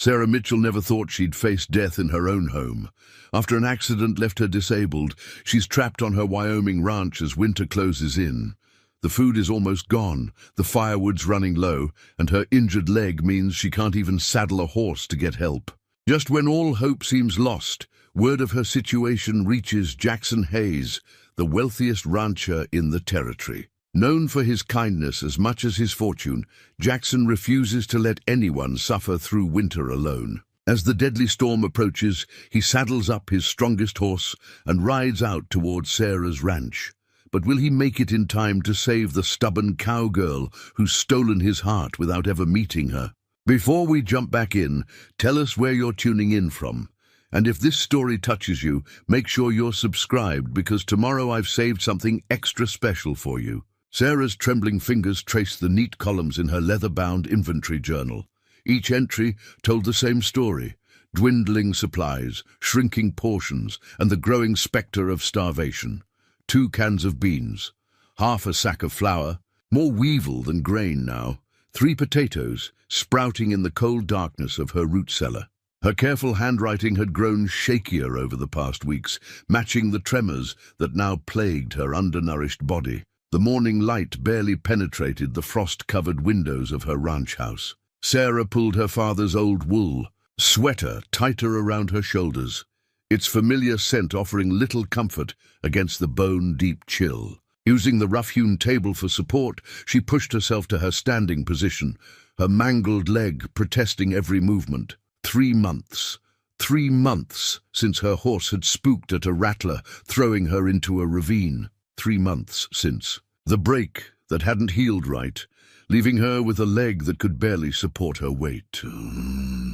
Sarah Mitchell never thought she'd face death in her own home. After an accident left her disabled, she's trapped on her Wyoming ranch as winter closes in. The food is almost gone, the firewood's running low, and her injured leg means she can't even saddle a horse to get help. Just when all hope seems lost, word of her situation reaches Jackson Hayes, the wealthiest rancher in the territory. Known for his kindness as much as his fortune, Jackson refuses to let anyone suffer through winter alone. As the deadly storm approaches, he saddles up his strongest horse and rides out towards Sarah's ranch. But will he make it in time to save the stubborn cowgirl who's stolen his heart without ever meeting her? Before we jump back in, tell us where you're tuning in from. And if this story touches you, make sure you're subscribed, because tomorrow I've saved something extra special for you. Sarah's trembling fingers traced the neat columns in her leather-bound inventory journal. Each entry told the same story: dwindling supplies, shrinking portions, and the growing spectre of starvation. 2 cans of beans, half a sack of flour, more weevil than grain now, 3 potatoes sprouting in the cold darkness of her root cellar. Her careful handwriting had grown shakier over the past weeks, matching the tremors that now plagued her undernourished body. The morning light barely penetrated the frost-covered windows of her ranch house. Sarah pulled her father's old wool sweater tighter around her shoulders, its familiar scent offering little comfort against the bone-deep chill. Using the rough-hewn table for support, she pushed herself to her standing position, her mangled leg protesting every movement. 3 months. 3 months since her horse had spooked at a rattler, throwing her into a ravine. 3 months since. The break that hadn't healed right, leaving her with a leg that could barely support her weight.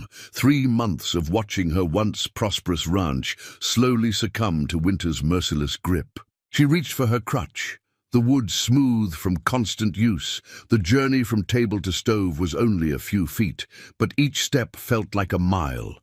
3 months of watching her once prosperous ranch slowly succumb to winter's merciless grip. She reached for her crutch, the wood smooth from constant use. The journey from table to stove was only a few feet, but each step felt like a mile.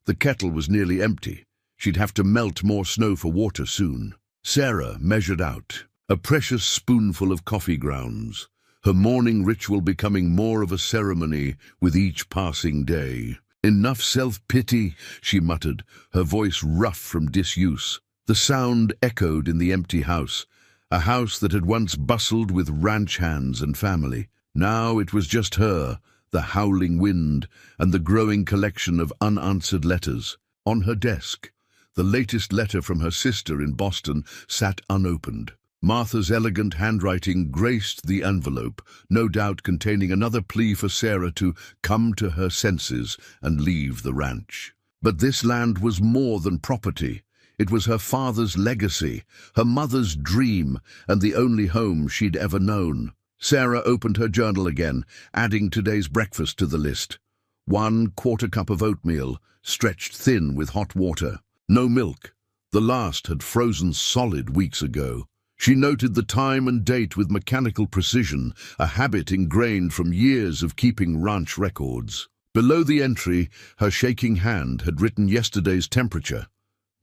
The kettle was nearly empty. She'd have to melt more snow for water soon. Sarah measured out a precious spoonful of coffee grounds, her morning ritual becoming more of a ceremony with each passing day. "Enough self-pity," she muttered, her voice rough from disuse. The sound echoed in the empty house, a house that had once bustled with ranch hands and family. Now it was just her, the howling wind, and the growing collection of unanswered letters. On her desk, the latest letter from her sister in Boston sat unopened. Martha's elegant handwriting graced the envelope, no doubt containing another plea for Sarah to come to her senses and leave the ranch. But this land was more than property. It was her father's legacy, her mother's dream, and the only home she'd ever known. Sarah opened her journal again, adding today's breakfast to the list. 1/4 cup of oatmeal, stretched thin with hot water. No milk. The last had frozen solid weeks ago. She noted the time and date with mechanical precision, a habit ingrained from years of keeping ranch records. Below the entry, her shaking hand had written yesterday's temperature: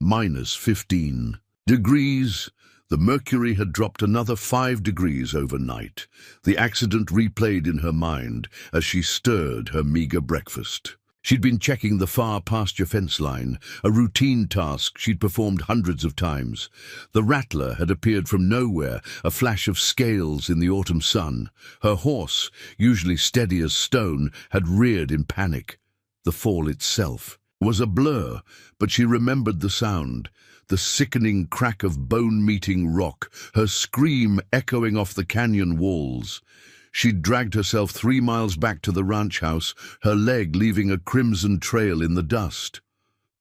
-15 degrees. The mercury had dropped another 5 degrees overnight. The accident replayed in her mind as she stirred her meager breakfast. She'd been checking the far pasture fence line, a routine task she'd performed hundreds of times. The rattler had appeared from nowhere, a flash of scales in the autumn sun. Her horse, usually steady as stone, had reared in panic. The fall itself was a blur, but she remembered the sound, the sickening crack of bone-meeting rock, her scream echoing off the canyon walls. She'd dragged herself 3 miles back to the ranch house, her leg leaving a crimson trail in the dust.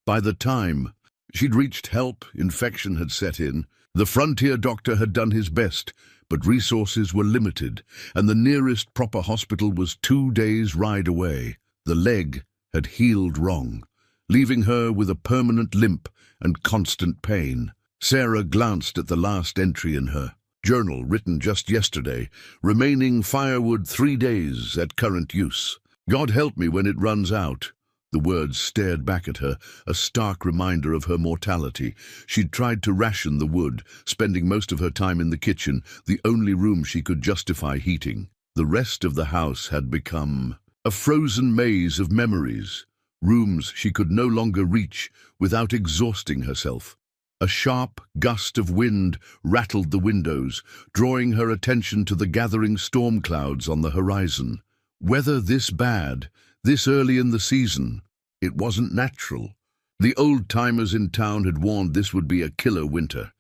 By the time she'd reached help, infection had set in. The frontier doctor had done his best, but resources were limited, and the nearest proper hospital was 2 days' ride away. The leg had healed wrong, leaving her with a permanent limp and constant pain. Sarah glanced at the last entry in her journal, written just yesterday: remaining firewood 3 days at current use. God help me when it runs out. The words stared back at her, a stark reminder of her mortality. She'd tried to ration the wood, spending most of her time in the kitchen, the only room she could justify heating. The rest of the house had become a frozen maze of memories. rooms she could no longer reach without exhausting herself. A sharp gust of wind rattled the windows, drawing her attention to the gathering storm clouds on the horizon. Weather this bad, this early in the season, it wasn't natural. The old-timers in town had warned this would be a killer winter,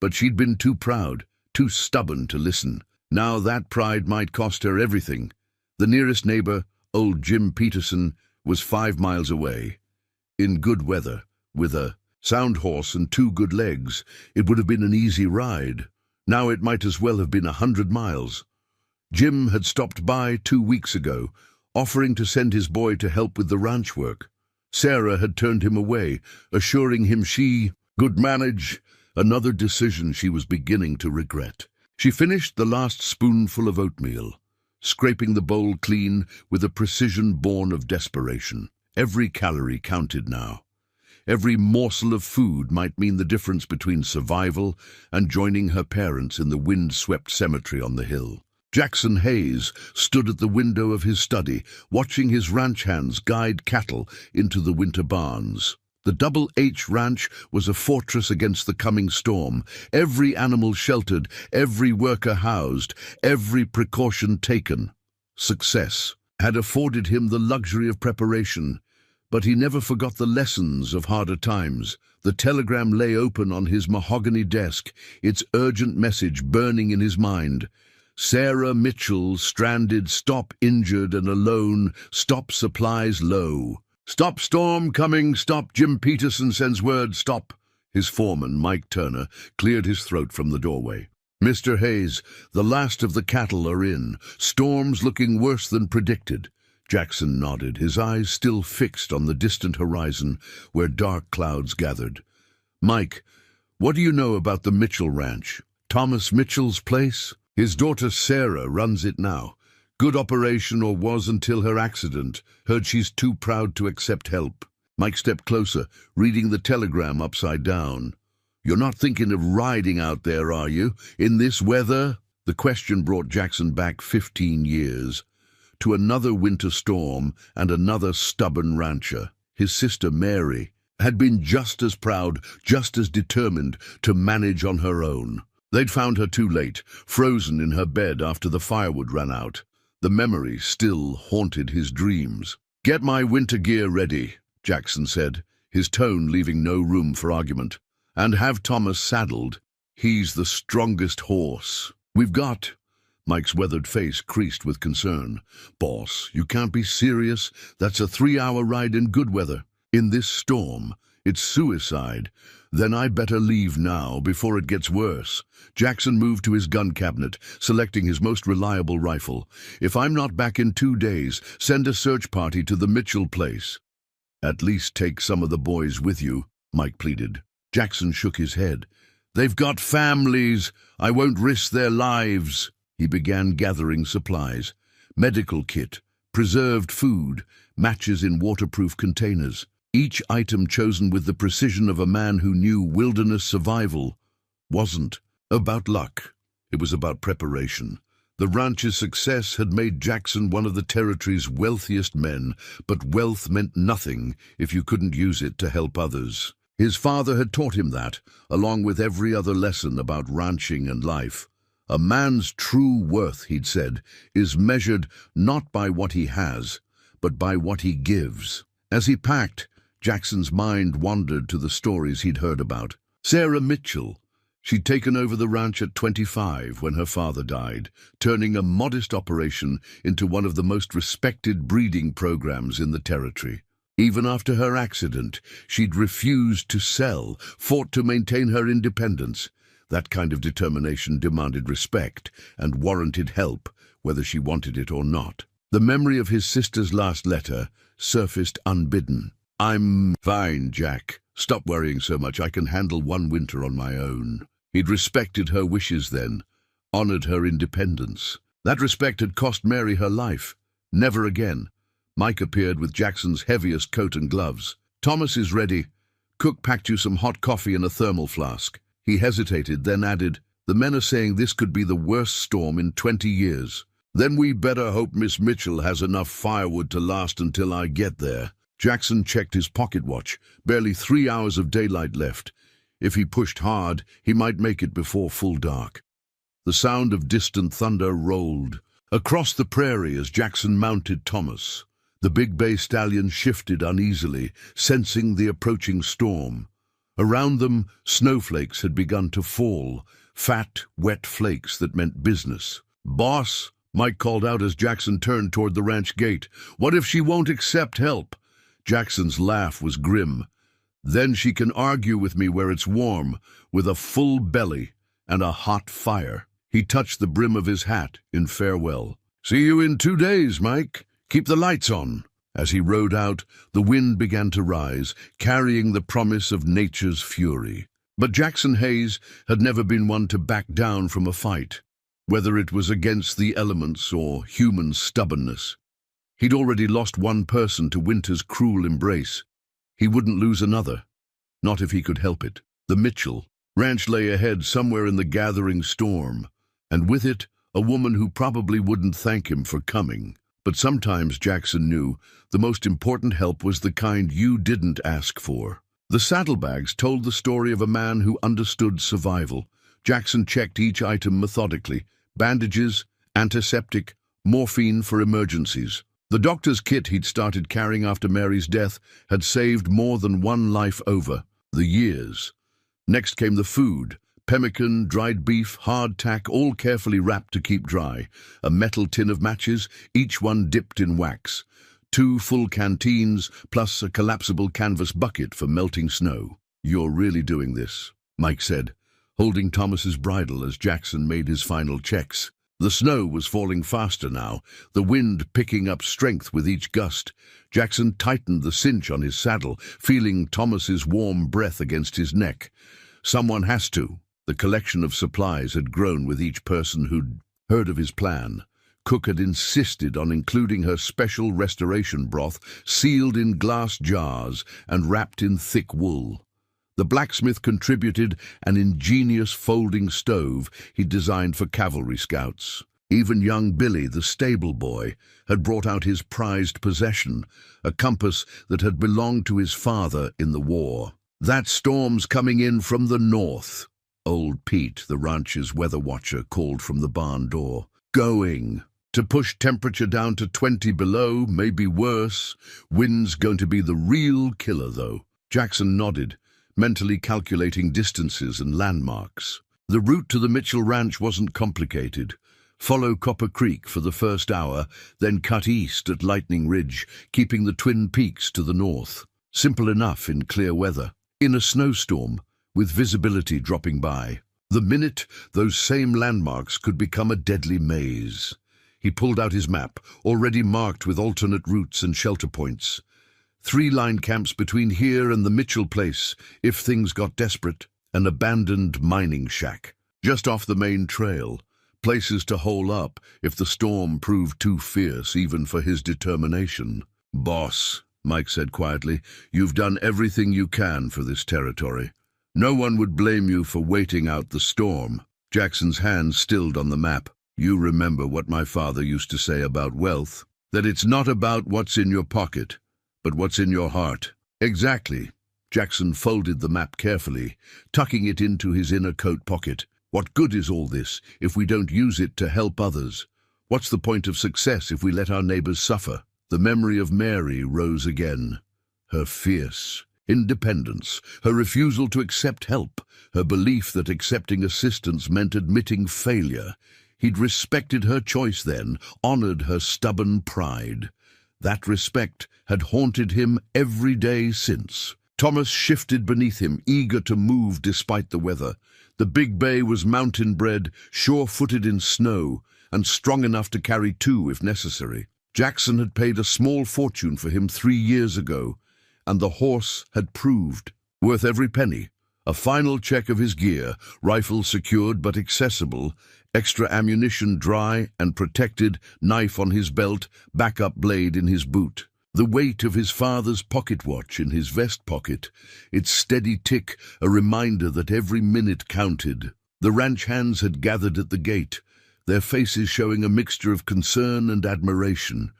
but she'd been too proud, too stubborn to listen. Now that pride might cost her everything. The nearest neighbor, old Jim Peterson, was 5 miles away. In good weather, with a sound horse and 2 good legs, it would have been an easy ride. Now it might as well have been 100 miles. Jim had stopped by 2 weeks ago, offering to send his boy to help with the ranch work. Sarah had turned him away, assuring him she could manage, another decision she was beginning to regret. She finished the last spoonful of oatmeal, scraping the bowl clean with a precision born of desperation. Every calorie counted now. Every morsel of food might mean the difference between survival and joining her parents in the wind-swept cemetery on the hill. Jackson Hayes stood at the window of his study, watching his ranch hands guide cattle into the winter barns. The Double H Ranch was a fortress against the coming storm. Every animal sheltered, every worker housed, every precaution taken. Success had afforded him the luxury of preparation, but he never forgot the lessons of harder times. The telegram lay open on his mahogany desk, its urgent message burning in his mind. Sarah Mitchell stranded, stop injured and alone, stop supplies low. Stop storm coming, stop Jim Peterson sends word, stop. His foreman, Mike Turner, cleared his throat from the doorway. Mr. Hayes, the last of the cattle are in. Storm's looking worse than predicted. Jackson nodded, his eyes still fixed on the distant horizon where dark clouds gathered. Mike, what do you know about the Mitchell Ranch? Thomas Mitchell's place? His daughter Sarah runs it now. Good operation, or was until her accident. Heard she's too proud to accept help. Mike stepped closer, reading the telegram upside down. You're not thinking of riding out there, are you? In this weather? The question brought Jackson back 15 years. To another winter storm and another stubborn rancher. His sister Mary had been just as proud, just as determined to manage on her own. They'd found her too late, frozen in her bed after the firewood ran out. The memory still haunted his dreams. Get my winter gear ready, Jackson said, his tone leaving no room for argument. And have Thomas saddled. He's the strongest horse we've got. Mike's weathered face creased with concern. Boss, you can't be serious. That's a 3-hour ride in good weather. In this storm, it's suicide. Then I'd better leave now before it gets worse. Jackson moved to his gun cabinet, selecting his most reliable rifle. If I'm not back in 2 days, send a search party to the Mitchell place. At least take some of the boys with you, Mike pleaded. Jackson shook his head. They've got families. I won't risk their lives. He began gathering supplies. Medical kit, preserved food, matches in waterproof containers. Each item chosen with the precision of a man who knew wilderness survival wasn't about luck. It was about preparation. The ranch's success had made Jackson one of the territory's wealthiest men, but wealth meant nothing if you couldn't use it to help others. His father had taught him that, along with every other lesson about ranching and life. A man's true worth, he'd said, is measured not by what he has, but by what he gives. As he packed, Jackson's mind wandered to the stories he'd heard about. Sarah Mitchell. She'd taken over the ranch at 25 when her father died, turning a modest operation into one of the most respected breeding programs in the territory. Even after her accident, she'd refused to sell, fought to maintain her independence. That kind of determination demanded respect and warranted help, whether she wanted it or not. The memory of his sister's last letter surfaced unbidden. I'm fine, Jack. Stop worrying so much. I can handle one winter on my own. He'd respected her wishes then, honored her independence. That respect had cost Mary her life. Never again. Mike appeared with Jackson's heaviest coat and gloves. Thomas is ready. Cook packed you some hot coffee in a thermal flask. He hesitated, then added, the men are saying this could be the worst storm in 20 years. Then we better hope Miss Mitchell has enough firewood to last until I get there. Jackson checked his pocket watch. Barely 3 hours of daylight left. If he pushed hard, he might make it before full dark. The sound of distant thunder rolled across the prairie as Jackson mounted Thomas. The big bay stallion shifted uneasily, sensing the approaching storm. Around them, snowflakes had begun to fall, fat, wet flakes that meant business. "Boss," Mike called out as Jackson turned toward the ranch gate. "What if she won't accept help?" Jackson's laugh was grim. "Then she can argue with me where it's warm, with a full belly and a hot fire." He touched the brim of his hat in farewell. "See you in 2 days, Mike. Keep the lights on." As he rode out, the wind began to rise, carrying the promise of nature's fury. But Jackson Hayes had never been one to back down from a fight, whether it was against the elements or human stubbornness. He'd already lost one person to winter's cruel embrace. He wouldn't lose another, not if he could help it. The Mitchell ranch lay ahead somewhere in the gathering storm, and with it, a woman who probably wouldn't thank him for coming. But sometimes, Jackson knew, the most important help was the kind you didn't ask for. The saddlebags told the story of a man who understood survival. Jackson checked each item methodically: bandages, antiseptic, morphine for emergencies. The doctor's kit he'd started carrying after Mary's death had saved more than one life over the years. Next came the food: pemmican, dried beef, hardtack, all carefully wrapped to keep dry. A metal tin of matches, each one dipped in wax. 2 full canteens, plus a collapsible canvas bucket for melting snow. "You're really doing this," Mike said, holding Thomas's bridle as Jackson made his final checks. The snow was falling faster now, the wind picking up strength with each gust. Jackson tightened the cinch on his saddle, feeling Thomas's warm breath against his neck. Someone has to. The collection of supplies had grown with each person who'd heard of his plan. Cook had insisted on including her special restoration broth, sealed in glass jars and wrapped in thick wool. The blacksmith contributed an ingenious folding stove he'd designed for cavalry scouts. Even young Billy, the stable boy, had brought out his prized possession, a compass that had belonged to his father in the war. "That storm's coming in from the north," old Pete, the ranch's weather watcher, called from the barn door. "Going to push temperature down to 20 below, maybe worse. Wind's going to be the real killer, though." Jackson nodded, mentally calculating distances and landmarks. The route to the Mitchell Ranch wasn't complicated. Follow Copper Creek for the first hour, then cut east at Lightning Ridge, keeping the Twin Peaks to the north. Simple enough in clear weather. In a snowstorm, with visibility dropping by, the minute those same landmarks could become a deadly maze. He pulled out his map, already marked with alternate routes and shelter points. 3 line camps between here and the Mitchell place, if things got desperate. An abandoned mining shack, just off the main trail. Places to hole up if the storm proved too fierce even for his determination. "Boss," Mike said quietly, "you've done everything you can for this territory. No one would blame you for waiting out the storm." Jackson's hand stilled on the map. "You remember what my father used to say about wealth? That it's not about what's in your pocket, but what's in your heart." "Exactly." Jackson folded the map carefully, tucking it into his inner coat pocket. "What good is all this if we don't use it to help others? What's the point of success if we let our neighbors suffer?" The memory of Mary rose again. Her fierce independence, her refusal to accept help, her belief that accepting assistance meant admitting failure. He'd respected her choice then, honored her stubborn pride. That respect had haunted him every day since. Thomas shifted beneath him, eager to move despite the weather. The big bay was mountain-bred, sure-footed in snow, and strong enough to carry 2 if necessary. Jackson had paid a small fortune for him 3 years ago, and the horse had proved worth every penny. A final check of his gear, rifle secured but accessible, extra ammunition dry and protected, knife on his belt, backup blade in his boot. The weight of his father's pocket watch in his vest pocket, its steady tick a reminder that every minute counted. The ranch hands had gathered at the gate, their faces showing a mixture of concern and admiration.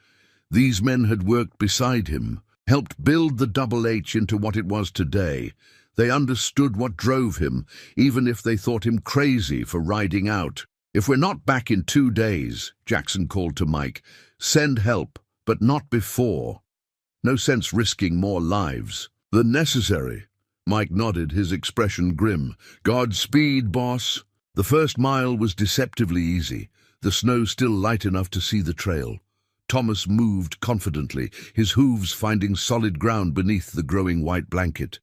These men had worked beside him, helped build the Double H into what it was today. They understood what drove him, even if they thought him crazy for riding out. "If we're not back in 2 days," Jackson called to Mike, "send help, but not before. No sense risking more lives than necessary." Mike nodded, his expression grim. "Godspeed, boss." The first mile was deceptively easy, the snow still light enough to see the trail. Thomas moved confidently, his hooves finding solid ground beneath the growing white blanket.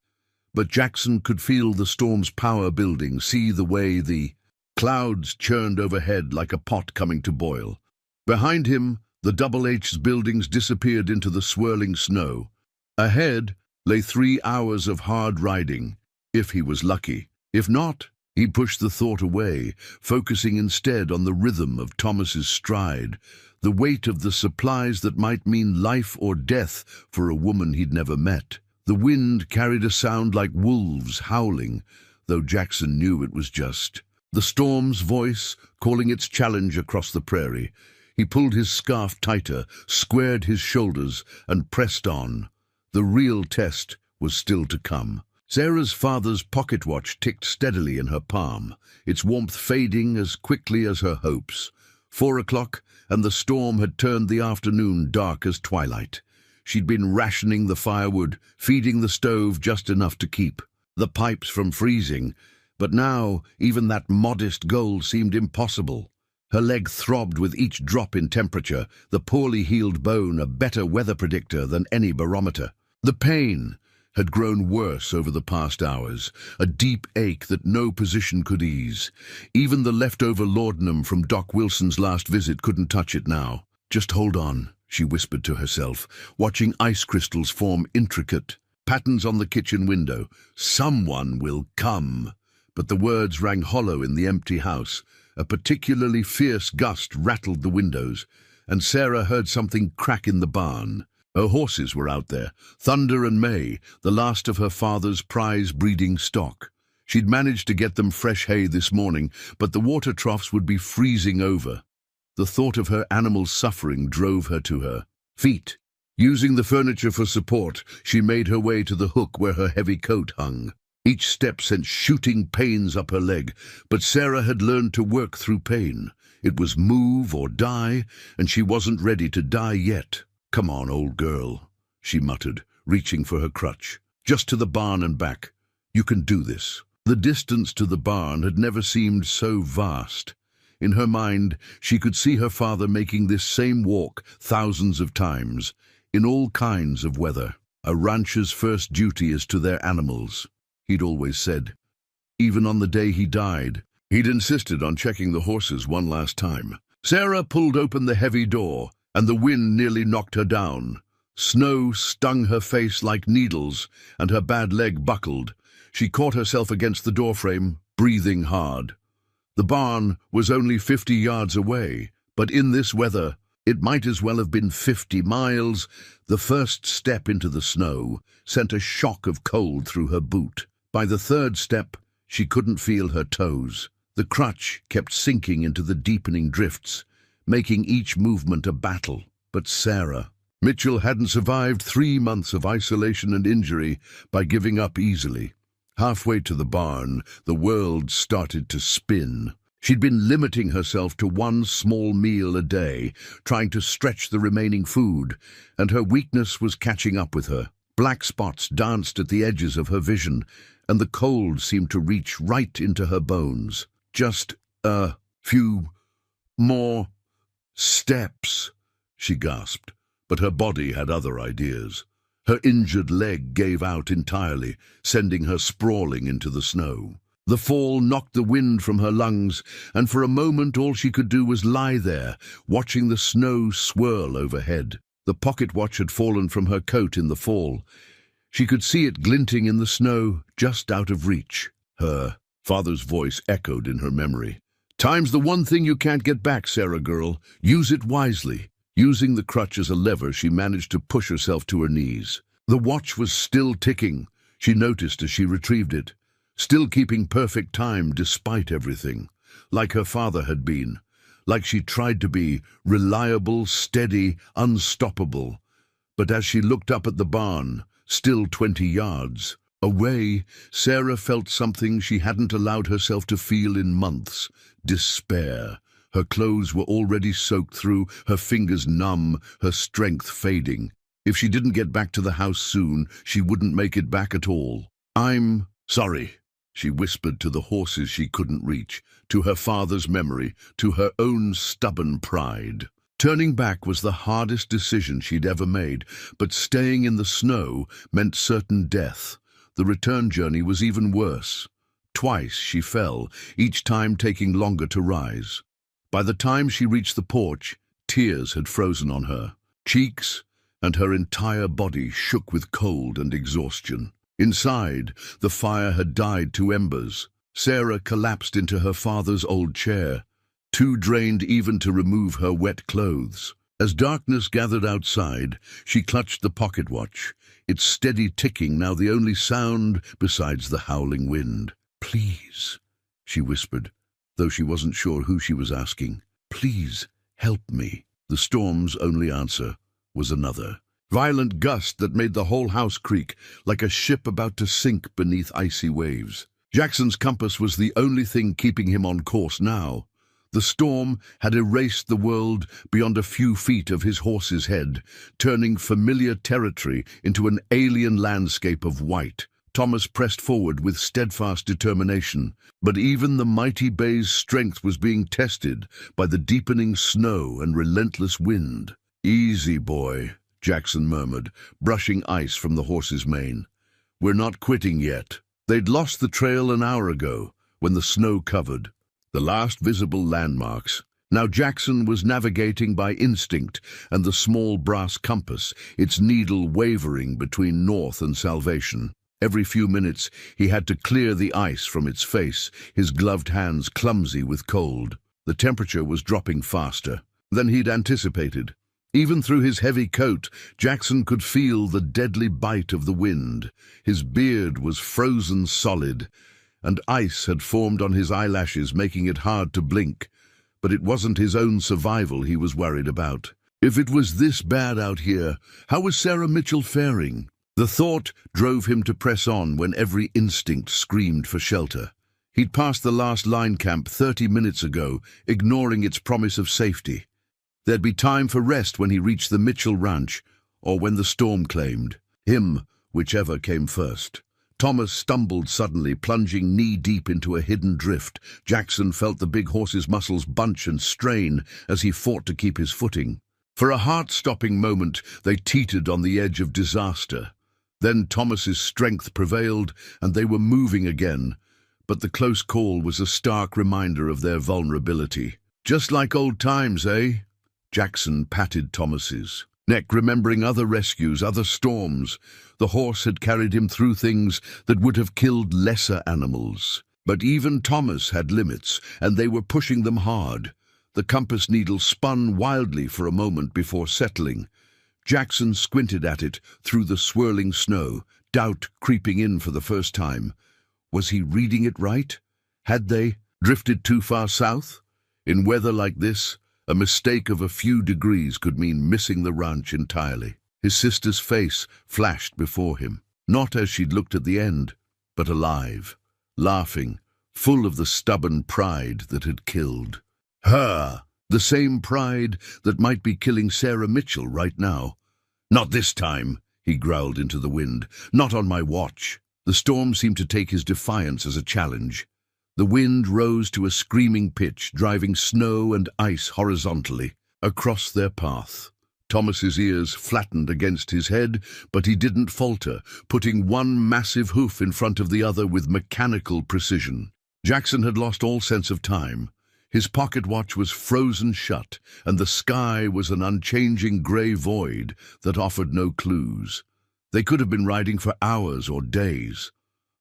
But Jackson could feel the storm's power building, see the way the clouds churned overhead like a pot coming to boil. Behind him, the Double H's buildings disappeared into the swirling snow. Ahead lay 3 hours of hard riding, if he was lucky. If not, he pushed the thought away, focusing instead on the rhythm of Thomas's stride, the weight of the supplies that might mean life or death for a woman he'd never met. The wind carried a sound like wolves howling, though Jackson knew it was just the storm's voice calling its challenge across the prairie. He pulled his scarf tighter, squared his shoulders, and pressed on. The real test was still to come. Sarah's father's pocket watch ticked steadily in her palm, its warmth fading as quickly as her hopes. 4 o'clock, and the storm had turned the afternoon dark as twilight. She'd been rationing the firewood, feeding the stove just enough to keep the pipes from freezing, but now even that modest goal seemed impossible. Her leg throbbed with each drop in temperature, the poorly healed bone a better weather predictor than any barometer. The pain had grown worse over the past hours, a deep ache that no position could ease. Even the leftover laudanum from Doc Wilson's last visit couldn't touch it now. "Just hold on," she whispered to herself, watching ice crystals form intricate patterns on the kitchen window. "Someone will come." But the words rang hollow in the empty house. A particularly fierce gust rattled the windows, and Sarah heard something crack in the barn. Her horses were out there, Thunder and May, the last of her father's prize breeding stock. She'd managed to get them fresh hay this morning, but the water troughs would be freezing over. The thought of her animals' suffering drove her to her feet. Using the furniture for support, she made her way to the hook where her heavy coat hung. Each step sent shooting pains up her leg, but Sarah had learned to work through pain. It was move or die, and she wasn't ready to die yet. "Come on, old girl," she muttered, reaching for her crutch. "Just to the barn and back. You can do this." The distance to the barn had never seemed so vast. In her mind, she could see her father making this same walk thousands of times, in all kinds of weather. A rancher's first duty is to their animals, he'd always said. Even on the day he died, he'd insisted on checking the horses one last time. Sarah pulled open the heavy door, and the wind nearly knocked her down. Snow stung her face like needles, and her bad leg buckled. She caught herself against the doorframe, breathing hard. The barn was only 50 yards away, but in this weather, it might as well have been 50 miles. The first step into the snow sent a shock of cold through her boot. By the third step, she couldn't feel her toes. The crutch kept sinking into the deepening drifts, making each movement a battle. But Sarah Mitchell hadn't survived 3 months of isolation and injury by giving up easily. Halfway to the barn, the world started to spin. She'd been limiting herself to 1 small meal a day, trying to stretch the remaining food, and her weakness was catching up with her. Black spots danced at the edges of her vision, and the cold seemed to reach right into her bones. "Just a few more steps," she gasped, but her body had other ideas. Her injured leg gave out entirely, sending her sprawling into the snow. The fall knocked the wind from her lungs, and for a moment all she could do was lie there, watching the snow swirl overhead. The pocket watch had fallen from her coat in the fall. She could see it glinting in the snow, just out of reach. Her father's voice echoed in her memory. "Time's the one thing you can't get back, Sarah girl. Use it wisely." Using the crutch as a lever, she managed to push herself to her knees. The watch was still ticking, she noticed as she retrieved it, still keeping perfect time despite everything, like her father had been, like she tried to be, reliable, steady, unstoppable. But as she looked up at the barn, still 20 yards away, Sarah felt something she hadn't allowed herself to feel in months: despair. Her clothes were already soaked through, her fingers numb, her strength fading. If she didn't get back to the house soon, she wouldn't make it back at all. "I'm sorry," she whispered to the horses she couldn't reach, to her father's memory, to her own stubborn pride. Turning back was the hardest decision she'd ever made, but staying in the snow meant certain death. The return journey was even worse. Twice she fell, each time taking longer to rise. By the time she reached the porch, tears had frozen on her cheeks, and her entire body shook with cold and exhaustion. Inside, the fire had died to embers. Sarah collapsed into her father's old chair, too drained even to remove her wet clothes. As darkness gathered outside, she clutched the pocket watch, its steady ticking now the only sound besides the howling wind. "Please," she whispered, though she wasn't sure who she was asking. "Please, help me." The storm's only answer was another violent gust that made the whole house creak, like a ship about to sink beneath icy waves. Jackson's compass was the only thing keeping him on course now. The storm had erased the world beyond a few feet of his horse's head, turning familiar territory into an alien landscape of white. Thomas pressed forward with steadfast determination, but even the mighty bay's strength was being tested by the deepening snow and relentless wind. "Easy, boy," Jackson murmured, brushing ice from the horse's mane. "We're not quitting yet." They'd lost the trail an hour ago, when the snow covered the last visible landmarks. Now Jackson was navigating by instinct and the small brass compass, its needle wavering between north and salvation. Every few minutes he had to clear the ice from its face, his gloved hands clumsy with cold. The temperature was dropping faster than he'd anticipated. Even through his heavy coat, Jackson could feel the deadly bite of the wind. His beard was frozen solid, and ice had formed on his eyelashes, making it hard to blink. But it wasn't his own survival he was worried about. If it was this bad out here, how was Sarah Mitchell faring? The thought drove him to press on when every instinct screamed for shelter. He'd passed the last line camp 30 minutes ago, ignoring its promise of safety. There'd be time for rest when he reached the Mitchell ranch, or when the storm claimed him, whichever came first. Thomas stumbled suddenly, plunging knee-deep into a hidden drift. Jackson felt the big horse's muscles bunch and strain as he fought to keep his footing. For a heart-stopping moment, they teetered on the edge of disaster. Then Thomas's strength prevailed, and they were moving again. But the close call was a stark reminder of their vulnerability. "Just like old times, eh?" Jackson patted Thomas's neck, remembering other rescues, other storms. The horse had carried him through things that would have killed lesser animals. But even Thomas had limits, and they were pushing them hard. The compass needle spun wildly for a moment before settling. Jackson squinted at it through the swirling snow, doubt creeping in for the first time. Was he reading it right? Had they drifted too far south? In weather like this, a mistake of a few degrees could mean missing the ranch entirely. His sister's face flashed before him, not as she'd looked at the end, but alive, laughing, full of the stubborn pride that had killed her. The same pride that might be killing Sarah Mitchell right now. "Not this time," he growled into the wind. "Not on my watch." The storm seemed to take his defiance as a challenge. The wind rose to a screaming pitch, driving snow and ice horizontally across their path. Thomas's ears flattened against his head, but he didn't falter, putting one massive hoof in front of the other with mechanical precision. Jackson had lost all sense of time. His pocket watch was frozen shut, and the sky was an unchanging grey void that offered no clues. They could have been riding for hours or days.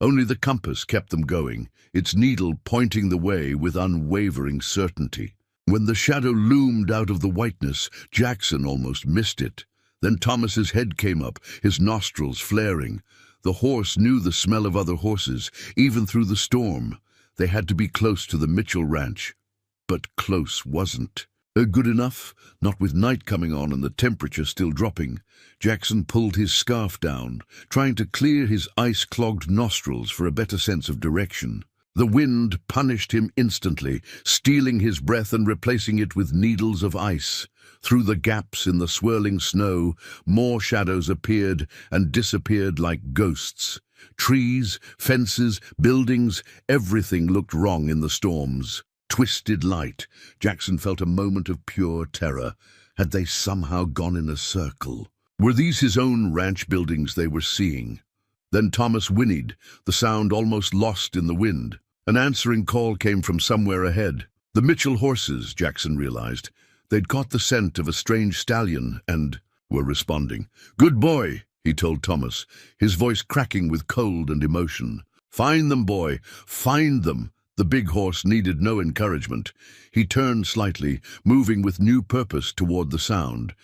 Only the compass kept them going, its needle pointing the way with unwavering certainty. When the shadow loomed out of the whiteness, Jackson almost missed it. Then Thomas's head came up, his nostrils flaring. The horse knew the smell of other horses, even through the storm. They had to be close to the Mitchell ranch. But close wasn't. Good enough? Not with night coming on and the temperature still dropping. Jackson pulled his scarf down, trying to clear his ice-clogged nostrils for a better sense of direction. The wind punished him instantly, stealing his breath and replacing it with needles of ice. Through the gaps in the swirling snow, more shadows appeared and disappeared like ghosts. Trees, fences, buildings, everything looked wrong in the storms. Twisted light. Jackson felt a moment of pure terror. Had they somehow gone in a circle? Were these his own ranch buildings they were seeing? Then Thomas whinnied, the sound almost lost in the wind. An answering call came from somewhere ahead. The Mitchell horses, Jackson realized. They'd caught the scent of a strange stallion and were responding. "Good boy," he told Thomas, his voice cracking with cold and emotion. "Find them, boy, find them." The big horse needed no encouragement. He turned slightly, moving with new purpose toward the sound.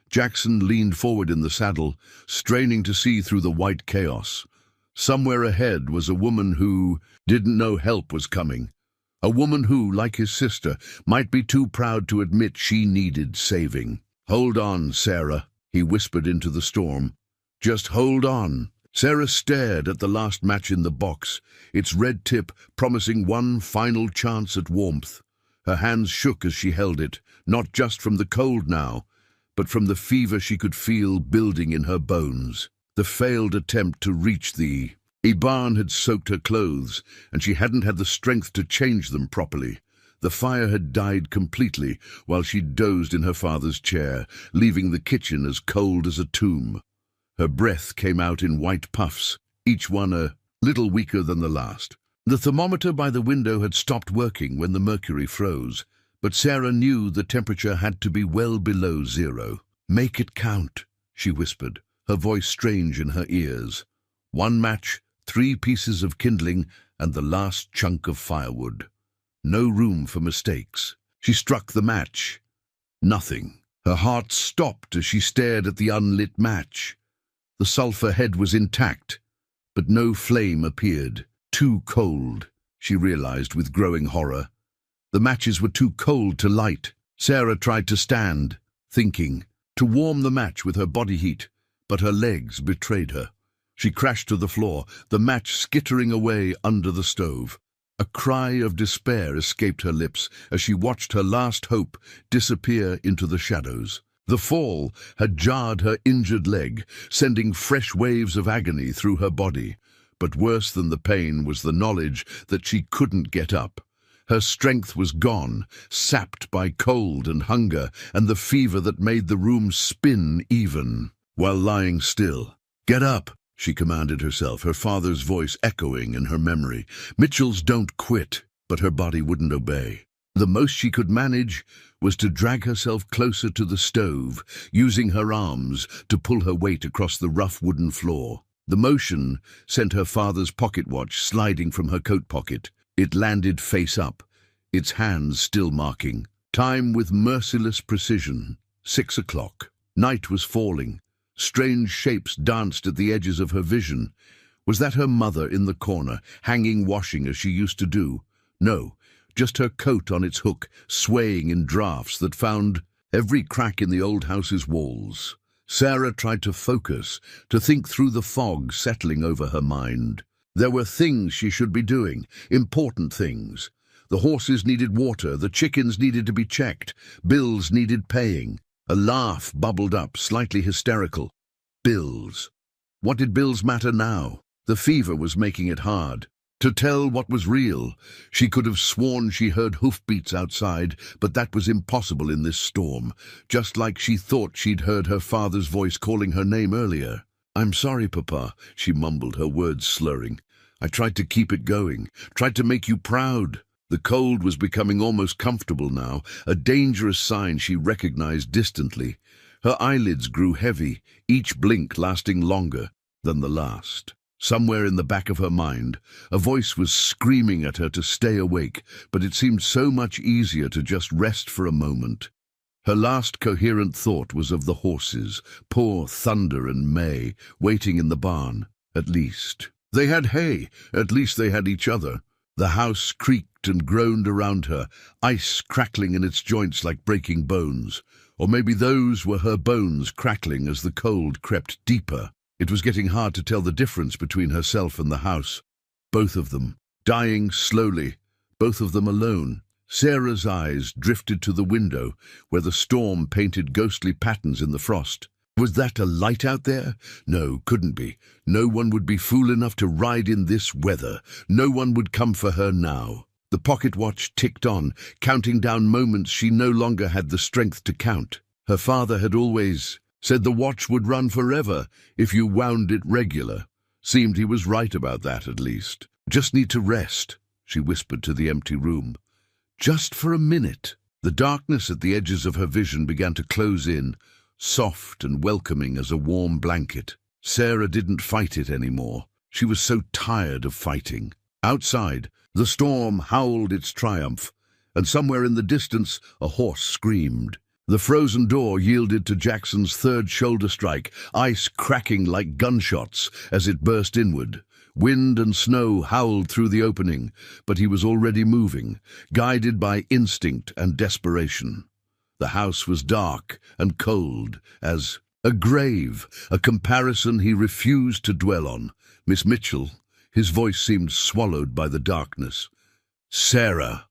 Jackson leaned forward in the saddle, straining to see through the white chaos. Somewhere ahead was a woman who didn't know help was coming. A woman who, like his sister, might be too proud to admit she needed saving. "Hold on, Sarah," he whispered into the storm. "Just hold on." Sarah stared at the last match in the box, its red tip promising one final chance at warmth. Her hands shook as she held it, not just from the cold now, but from the fever she could feel building in her bones. The failed attempt to reach the barn had soaked her clothes, and she hadn't had the strength to change them properly. The fire had died completely while she dozed in her father's chair, leaving the kitchen as cold as a tomb. Her breath came out in white puffs, each one a little weaker than the last. The thermometer by the window had stopped working when the mercury froze, but Sarah knew the temperature had to be well below zero. "Make it count," she whispered, her voice strange in her ears. One match, 3 pieces of kindling, and the last chunk of firewood. No room for mistakes. She struck the match. Nothing. Her heart stopped as she stared at the unlit match. The sulfur head was intact, but no flame appeared. Too cold, she realized with growing horror. The matches were too cold to light. Sarah tried to stand, thinking, to warm the match with her body heat, but her legs betrayed her. She crashed to the floor, the match skittering away under the stove. A cry of despair escaped her lips as she watched her last hope disappear into the shadows. The fall had jarred her injured leg, sending fresh waves of agony through her body. But worse than the pain was the knowledge that she couldn't get up. Her strength was gone, sapped by cold and hunger and the fever that made the room spin even. While lying still, "Get up," she commanded herself, her father's voice echoing in her memory. Mitchell's don't quit, but her body wouldn't obey. The most she could manage was to drag herself closer to the stove, using her arms to pull her weight across the rough wooden floor. The motion sent her father's pocket watch sliding from her coat pocket. It landed face up, its hands still marking. Time with merciless precision. 6 o'clock. Night was falling. Strange shapes danced at the edges of her vision. Was that her mother in the corner, hanging washing as she used to do? No. Just her coat on its hook, swaying in drafts that found every crack in the old house's walls. Sarah tried to focus, to think through the fog settling over her mind. There were things she should be doing, important things. The horses needed water, the chickens needed to be checked, bills needed paying. A laugh bubbled up, slightly hysterical. Bills. What did bills matter now? The fever was making it hard to tell what was real. She could have sworn she heard hoofbeats outside, but that was impossible in this storm, just like she thought she'd heard her father's voice calling her name earlier. "I'm sorry, Papa," she mumbled, her words slurring. "I tried to keep it going, tried to make you proud." The cold was becoming almost comfortable now, a dangerous sign she recognized distantly. Her eyelids grew heavy, each blink lasting longer than the last. Somewhere in the back of her mind, a voice was screaming at her to stay awake, but it seemed so much easier to just rest for a moment. Her last coherent thought was of the horses, poor Thunder and May, waiting in the barn. At least they had hay, at least they had each other. The house creaked and groaned around her, ice crackling in its joints like breaking bones. Or maybe those were her bones crackling as the cold crept deeper. It was getting hard to tell the difference between herself and the house. Both of them, dying slowly, both of them alone. Sarah's eyes drifted to the window, where the storm painted ghostly patterns in the frost. Was that a light out there? No, couldn't be. No one would be fool enough to ride in this weather. No one would come for her now. The pocket watch ticked on, counting down moments she no longer had the strength to count. Her father had always said the watch would run forever if you wound it regular. Seemed he was right about that, at least. Just need to rest, she whispered to the empty room. Just for a minute. The darkness at the edges of her vision began to close in, soft and welcoming as a warm blanket. Sarah didn't fight it anymore. She was so tired of fighting. Outside, the storm howled its triumph, and somewhere in the distance a horse screamed. The frozen door yielded to Jackson's third shoulder strike, ice cracking like gunshots as it burst inward. Wind and snow howled through the opening, but he was already moving, guided by instinct and desperation. The house was dark and cold as a grave, a comparison he refused to dwell on. Miss Mitchell, his voice seemed swallowed by the darkness. Sarah.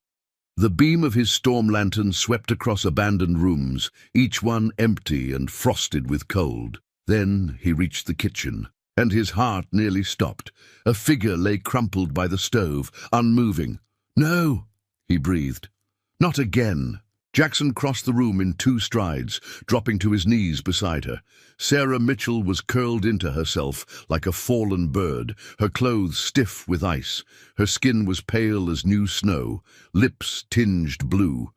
The beam of his storm lantern swept across abandoned rooms, each one empty and frosted with cold. Then he reached the kitchen, and his heart nearly stopped. A figure lay crumpled by the stove, unmoving. No, he breathed. Not again. Jackson crossed the room in 2 strides, dropping to his knees beside her. Sarah Mitchell was curled into herself like a fallen bird, her clothes stiff with ice. Her skin was pale as new snow, lips tinged blue.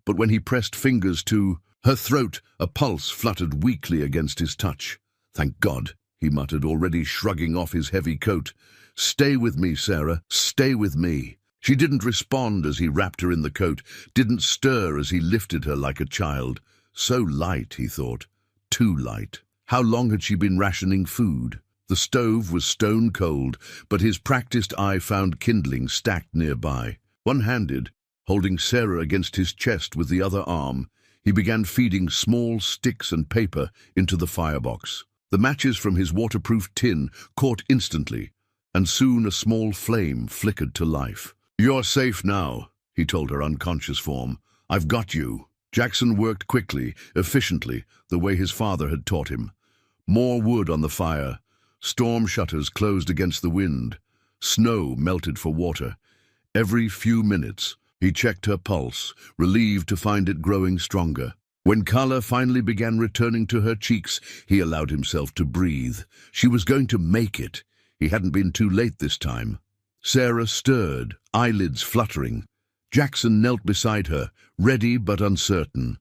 But when he pressed fingers to her throat, a pulse fluttered weakly against his touch. Thank God, he muttered, already shrugging off his heavy coat. Stay with me, Sarah, stay with me. She didn't respond as he wrapped her in the coat, didn't stir as he lifted her like a child. So light, he thought. Too light. How long had she been rationing food? The stove was stone cold, but his practiced eye found kindling stacked nearby. One-handed, holding Sarah against his chest with the other arm, he began feeding small sticks and paper into the firebox. The matches from his waterproof tin caught instantly, and soon a small flame flickered to life. You're safe now, he told her unconscious form. I've got you. Jackson worked quickly, efficiently, the way his father had taught him. More wood on the fire. Storm shutters closed against the wind. Snow melted for water. Every few minutes, he checked her pulse, relieved to find it growing stronger. When color finally began returning to her cheeks, he allowed himself to breathe. She was going to make it. He hadn't been too late this time. Sarah stirred, eyelids fluttering. Jackson knelt beside her, ready but uncertain.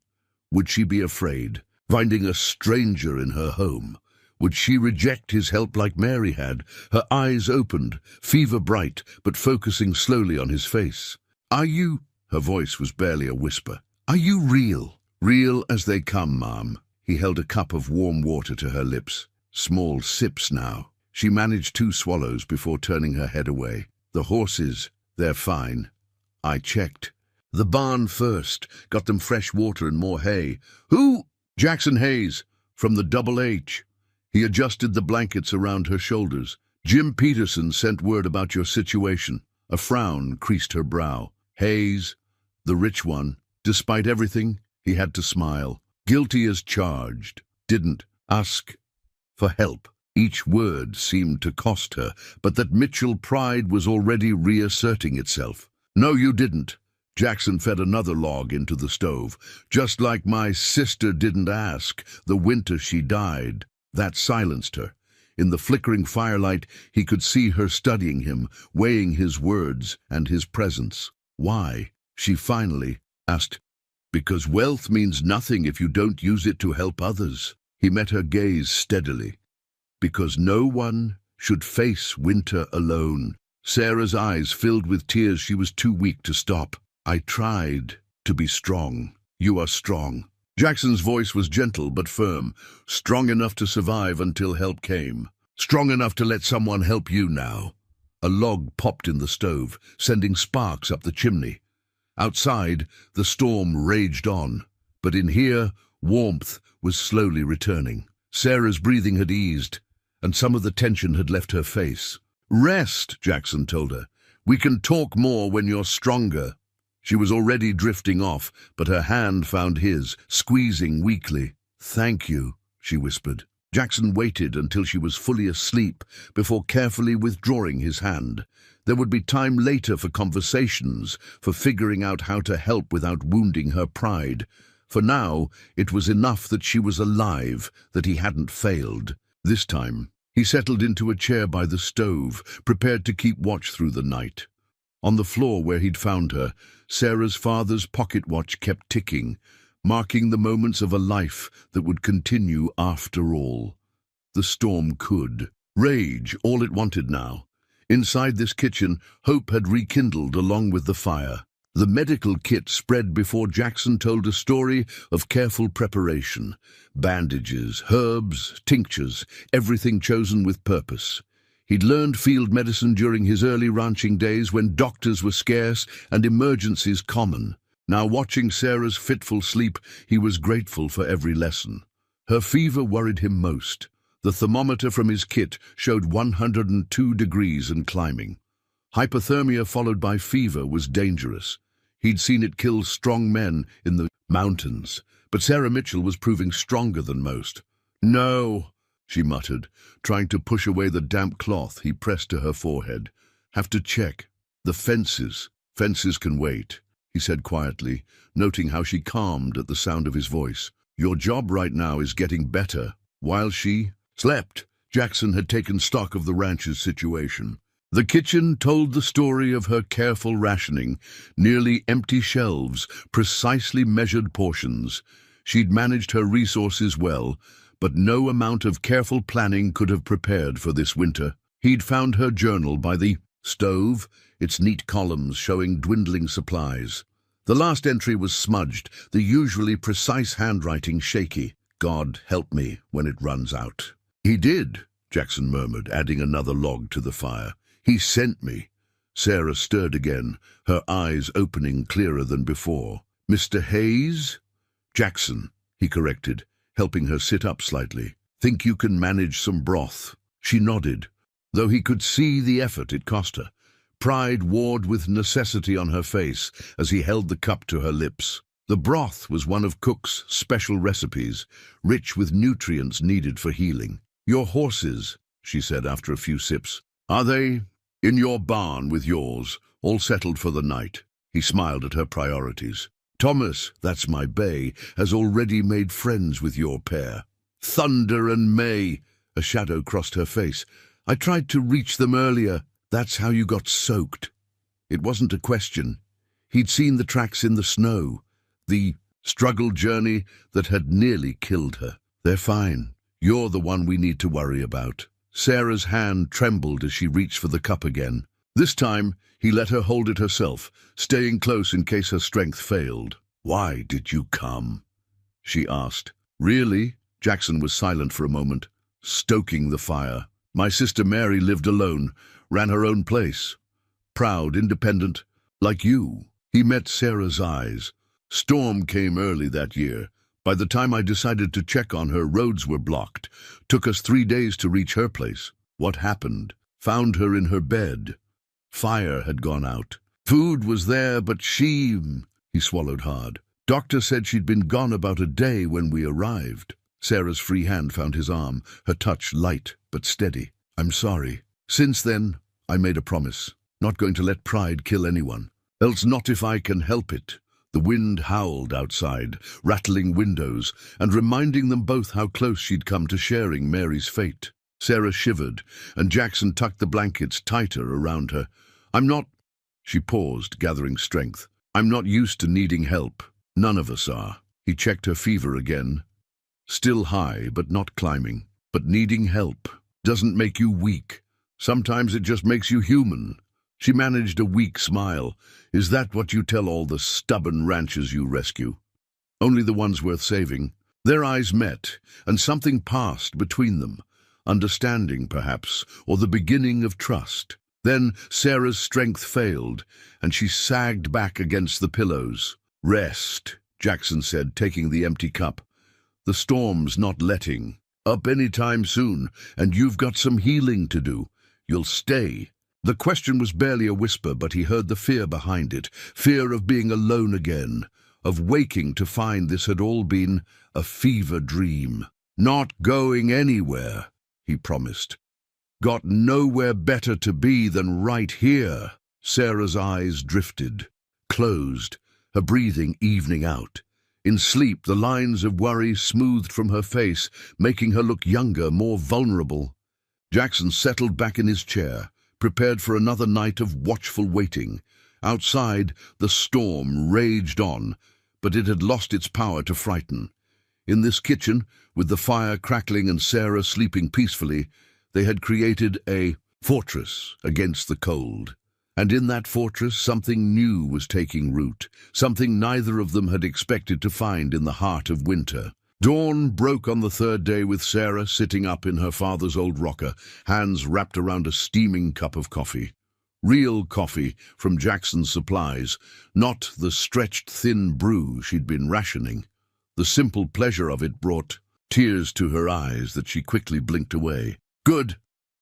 Would she be afraid, finding a stranger in her home? Would she reject his help like Mary had? Her eyes opened, fever bright, but focusing slowly on his face. Are you? Her voice was barely a whisper. Are you real? Real as they come, Ma'am. He held a cup of warm water to her lips. Small sips now. She managed 2 swallows before turning her head away. The horses, they're fine. I checked. The barn first, got them fresh water and more hay. Who? Jackson Hayes, from the Double H. He adjusted the blankets around her shoulders. Jim Peterson sent word about your situation. A frown creased her brow. Hayes, the rich one. Despite everything, he had to smile. Guilty as charged. Didn't ask for help. Each word seemed to cost her, but that Mitchell pride was already reasserting itself. No, you didn't. Jackson fed another log into the stove. Just like my sister didn't ask, the winter she died. That silenced her. In the flickering firelight, he could see her studying him, weighing his words and his presence. Why? She finally asked. Because wealth means nothing if you don't use it to help others. He met her gaze steadily. Because no one should face winter alone. Sarah's eyes filled with tears she was too weak to stop. I tried to be strong. You are strong. Jackson's voice was gentle but firm, strong enough to survive until help came. Strong enough to let someone help you now. A log popped in the stove, sending sparks up the chimney. Outside, the storm raged on, but in here, warmth was slowly returning. Sarah's breathing had eased, and some of the tension had left her face. "Rest," Jackson told her. "We can talk more when you're stronger." She was already drifting off, but her hand found his, squeezing weakly. "Thank you," she whispered. Jackson waited until she was fully asleep before carefully withdrawing his hand. There would be time later for conversations, for figuring out how to help without wounding her pride. For now, it was enough that she was alive, that he hadn't failed. This time, he settled into a chair by the stove, prepared to keep watch through the night. On the floor where he'd found her, Sarah's father's pocket watch kept ticking, marking the moments of a life that would continue after all. The storm could rage all it wanted now. Inside this kitchen, hope had rekindled along with the fire. The medical kit spread before Jackson told a story of careful preparation. Bandages, herbs, tinctures, everything chosen with purpose. He'd learned field medicine during his early ranching days when doctors were scarce and emergencies common. Now, watching Sarah's fitful sleep, he was grateful for every lesson. Her fever worried him most. The thermometer from his kit showed 102 degrees and climbing. Hypothermia followed by fever was dangerous. He'd seen it kill strong men in the mountains, but Sarah Mitchell was proving stronger than most. "No," she muttered, trying to push away the damp cloth he pressed to her forehead. "Have to check. The fences. Fences can wait," he said quietly, noting how she calmed at the sound of his voice. "Your job right now is getting better." While she slept, Jackson had taken stock of the ranch's situation. The kitchen told the story of her careful rationing, nearly empty shelves, precisely measured portions. She'd managed her resources well, but no amount of careful planning could have prepared for this winter. He'd found her journal by the stove, its neat columns showing dwindling supplies. The last entry was smudged, the usually precise handwriting shaky. "God help me when it runs out." "He did," Jackson murmured, adding another log to the fire. "He sent me." Sarah stirred again, her eyes opening clearer than before. "Mr. Hayes?" "Jackson," he corrected, helping her sit up slightly. "Think you can manage some broth?" She nodded, though he could see the effort it cost her. Pride warred with necessity on her face as he held the cup to her lips. The broth was one of Cook's special recipes, rich with nutrients needed for healing. "Your horses," she said after a few sips. "Are they in your barn with yours, all settled for the night?" He smiled at her priorities. "Thomas, that's my bay, has already made friends with your pair." "Thunder and May!" A shadow crossed her face. "I tried to reach them earlier." "That's how you got soaked." It wasn't a question. He'd seen the tracks in the snow, the struggle journey that had nearly killed her. "They're fine. You're the one we need to worry about." Sarah's hand trembled as she reached for the cup again. This time, he let her hold it herself, staying close in case her strength failed. "Why did you come?" she asked. "Really?" Jackson was silent for a moment, stoking the fire. "My sister Mary lived alone, ran her own place. Proud, independent, like you." He met Sarah's eyes. "Storm came early that year. By the time I decided to check on her, roads were blocked. Took us 3 days to reach her place. What happened? Found her in her bed. Fire had gone out. Food was there, but she..." He swallowed hard. "Doctor said she'd been gone about a day when we arrived." Sarah's free hand found his arm, her touch light but steady. "I'm sorry. Since then, I made a promise. Not going to let pride kill anyone. Else not if I can help it." The wind howled outside, rattling windows, and reminding them both how close she'd come to sharing Mary's fate. Sarah shivered, and Jackson tucked the blankets tighter around her. "I'm not..." She paused, gathering strength. "I'm not used to needing help. None of us are." He checked her fever again. Still high, but not climbing. "But needing help doesn't make you weak. Sometimes it just makes you human." She managed a weak smile. "Is that what you tell all the stubborn ranchers you rescue?" "Only the ones worth saving." Their eyes met, and something passed between them. Understanding, perhaps, or the beginning of trust. Then Sarah's strength failed, and she sagged back against the pillows. "Rest," Jackson said, taking the empty cup. "The storm's not letting up any time soon, and you've got some healing to do. You'll stay." The question was barely a whisper, but he heard the fear behind it, fear of being alone again, of waking to find this had all been a fever dream. "Not going anywhere," he promised. "Got nowhere better to be than right here." Sarah's eyes drifted, closed, her breathing evening out. In sleep, the lines of worry smoothed from her face, making her look younger, more vulnerable. Jackson settled back in his chair, prepared for another night of watchful waiting. Outside, the storm raged on, but it had lost its power to frighten. In this kitchen, with the fire crackling and Sarah sleeping peacefully, they had created a fortress against the cold. And in that fortress, something new was taking root, something neither of them had expected to find in the heart of winter. Dawn broke on the third day with Sarah sitting up in her father's old rocker, hands wrapped around a steaming cup of coffee. Real coffee from Jackson's supplies, not the stretched thin brew she'd been rationing. The simple pleasure of it brought tears to her eyes that she quickly blinked away. "Good?"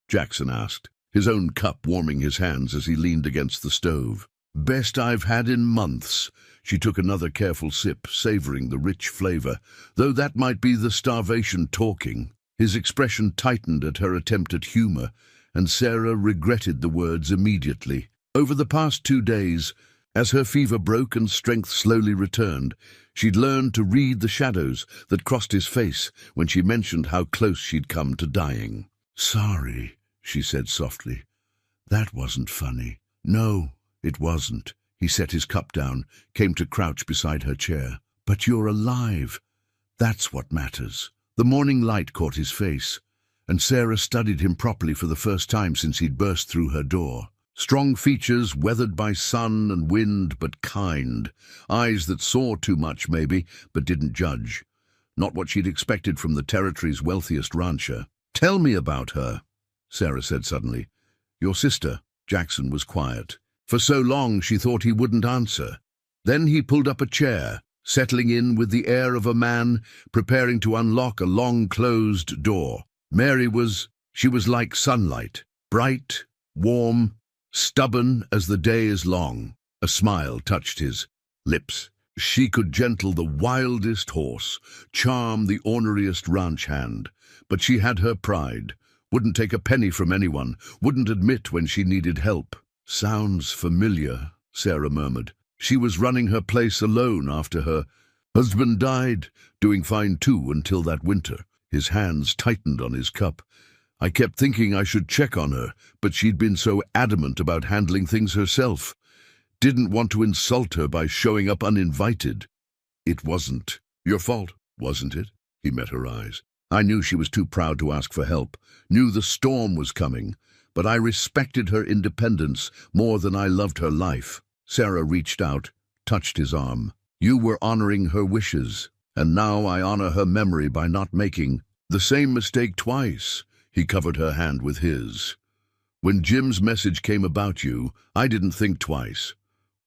Jackson asked, his own cup warming his hands as he leaned against the stove. "Best I've had in months." She took another careful sip, savoring the rich flavor, though that might be the starvation talking. His expression tightened at her attempt at humor, and Sarah regretted the words immediately. Over the past 2 days, as her fever broke and strength slowly returned, she'd learned to read the shadows that crossed his face when she mentioned how close she'd come to dying. "Sorry," she said softly. "That wasn't funny." "No, it wasn't." He set his cup down, came to crouch beside her chair. "But you're alive. That's what matters." The morning light caught his face, and Sarah studied him properly for the first time since he'd burst through her door. Strong features, weathered by sun and wind, but kind. Eyes that saw too much, maybe, but didn't judge. Not what she'd expected from the territory's wealthiest rancher. "Tell me about her," Sarah said suddenly. "Your sister." Jackson was quiet. For so long she thought he wouldn't answer. Then he pulled up a chair, settling in with the air of a man preparing to unlock a long-closed door. She was like sunlight, bright, warm, stubborn as the day is long. A smile touched his lips. She could gentle the wildest horse, charm the orneriest ranch hand, but she had her pride, wouldn't take a penny from anyone, wouldn't admit when she needed help. "Sounds familiar," Sarah murmured. "She was running her place alone after her husband died, doing fine too until that winter." His hands tightened on his cup. "I kept thinking I should check on her, but she'd been so adamant about handling things herself. Didn't want to insult her by showing up uninvited." "It wasn't your fault, wasn't it?" He met her eyes. "I knew she was too proud to ask for help, knew the storm was coming, but I respected her independence more than I loved her life." Sarah reached out, touched his arm. "You were honoring her wishes, and now I honor her memory by not making the same mistake twice." He covered her hand with his. "When Jim's message came about you, I didn't think twice.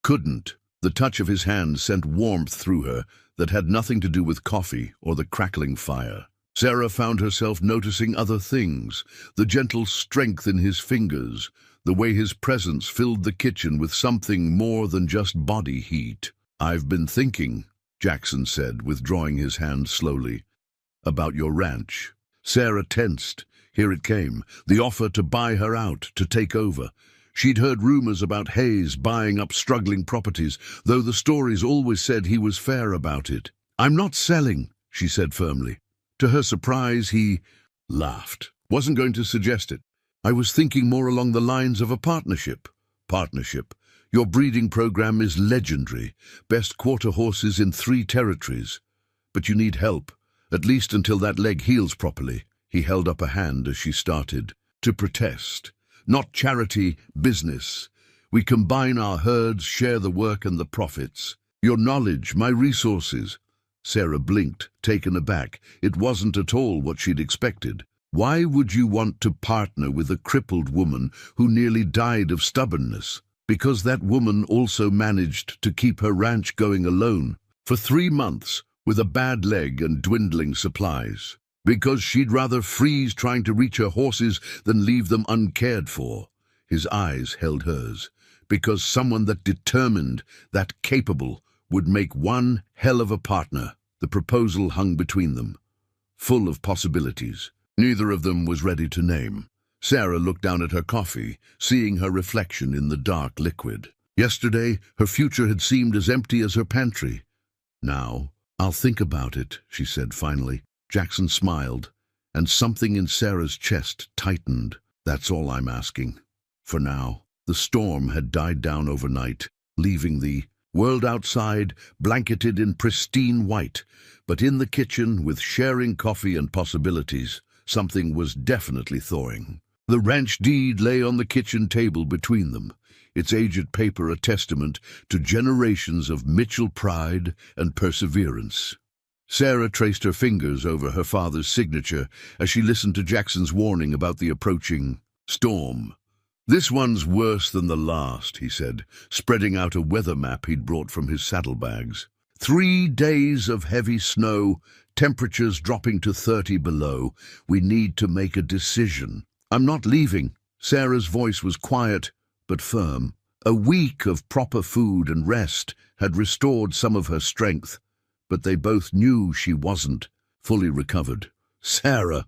Couldn't." The touch of his hand sent warmth through her that had nothing to do with coffee or the crackling fire. Sarah found herself noticing other things, the gentle strength in his fingers, the way his presence filled the kitchen with something more than just body heat. "I've been thinking," Jackson said, withdrawing his hand slowly, "about your ranch." Sarah tensed. Here it came, the offer to buy her out, to take over. She'd heard rumors about Hayes buying up struggling properties, though the stories always said he was fair about it. "I'm not selling," she said firmly. To her surprise, he laughed. "Wasn't going to suggest it. I was thinking more along the lines of a partnership." "Partnership? Your breeding program is legendary. Best quarter horses in 3 territories. But you need help, at least until that leg heals properly." He held up a hand as she started to protest. "Not charity, business. We combine our herds, share the work and the profits. Your knowledge, my resources." Sarah blinked, taken aback. It wasn't at all what she'd expected. Why would you want to partner with a crippled woman who nearly died of stubbornness? Because that woman also managed to keep her ranch going alone for 3 months with a bad leg and dwindling supplies. Because she'd rather freeze trying to reach her horses than leave them uncared for. His eyes held hers. Because someone that determined, that capable, would make one hell of a partner. The proposal hung between them, full of possibilities. Neither of them was ready to name. Sarah looked down at her coffee, seeing her reflection in the dark liquid. Yesterday, her future had seemed as empty as her pantry. Now, I'll think about it, she said finally. Jackson smiled, and something in Sarah's chest tightened. That's all I'm asking. For now. The storm had died down overnight, leaving the world outside blanketed in pristine white. But in the kitchen, with sharing coffee and possibilities, something was definitely thawing. The ranch deed lay on the kitchen table between them, its aged paper a testament to generations of Mitchell pride and perseverance. Sarah traced her fingers over her father's signature as she listened to Jackson's warning about the approaching storm. "This one's worse than the last," he said, spreading out a weather map he'd brought from his saddlebags. 3 days of heavy snow, temperatures dropping to 30 below. We need to make a decision. I'm not leaving. Sarah's voice was quiet but firm. A week of proper food and rest had restored some of her strength, but they both knew she wasn't fully recovered. "Sarah!"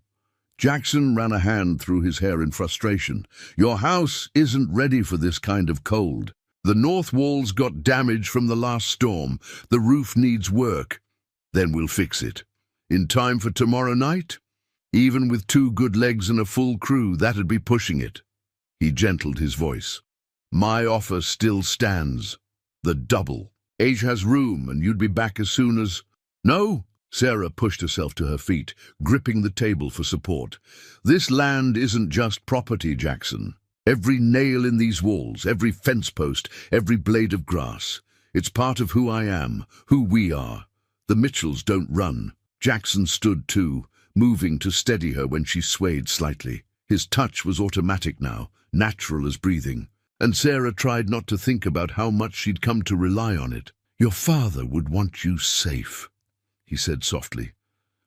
Jackson ran a hand through his hair in frustration. "Your house isn't ready for this kind of cold. The north walls got damage from the last storm. The roof needs work. Then we'll fix it. In time for tomorrow night? Even with 2 good legs and a full crew, that'd be pushing it." He gentled his voice. "My offer still stands. The double. Age has room, and you'd be back as soon as—" "No!" Sarah pushed herself to her feet, gripping the table for support. "This land isn't just property, Jackson. Every nail in these walls, every fence post, every blade of grass. It's part of who I am, who we are. The Mitchells don't run." Jackson stood too, moving to steady her when she swayed slightly. His touch was automatic now, natural as breathing. And Sarah tried not to think about how much she'd come to rely on it. "Your father would want you safe," he said softly.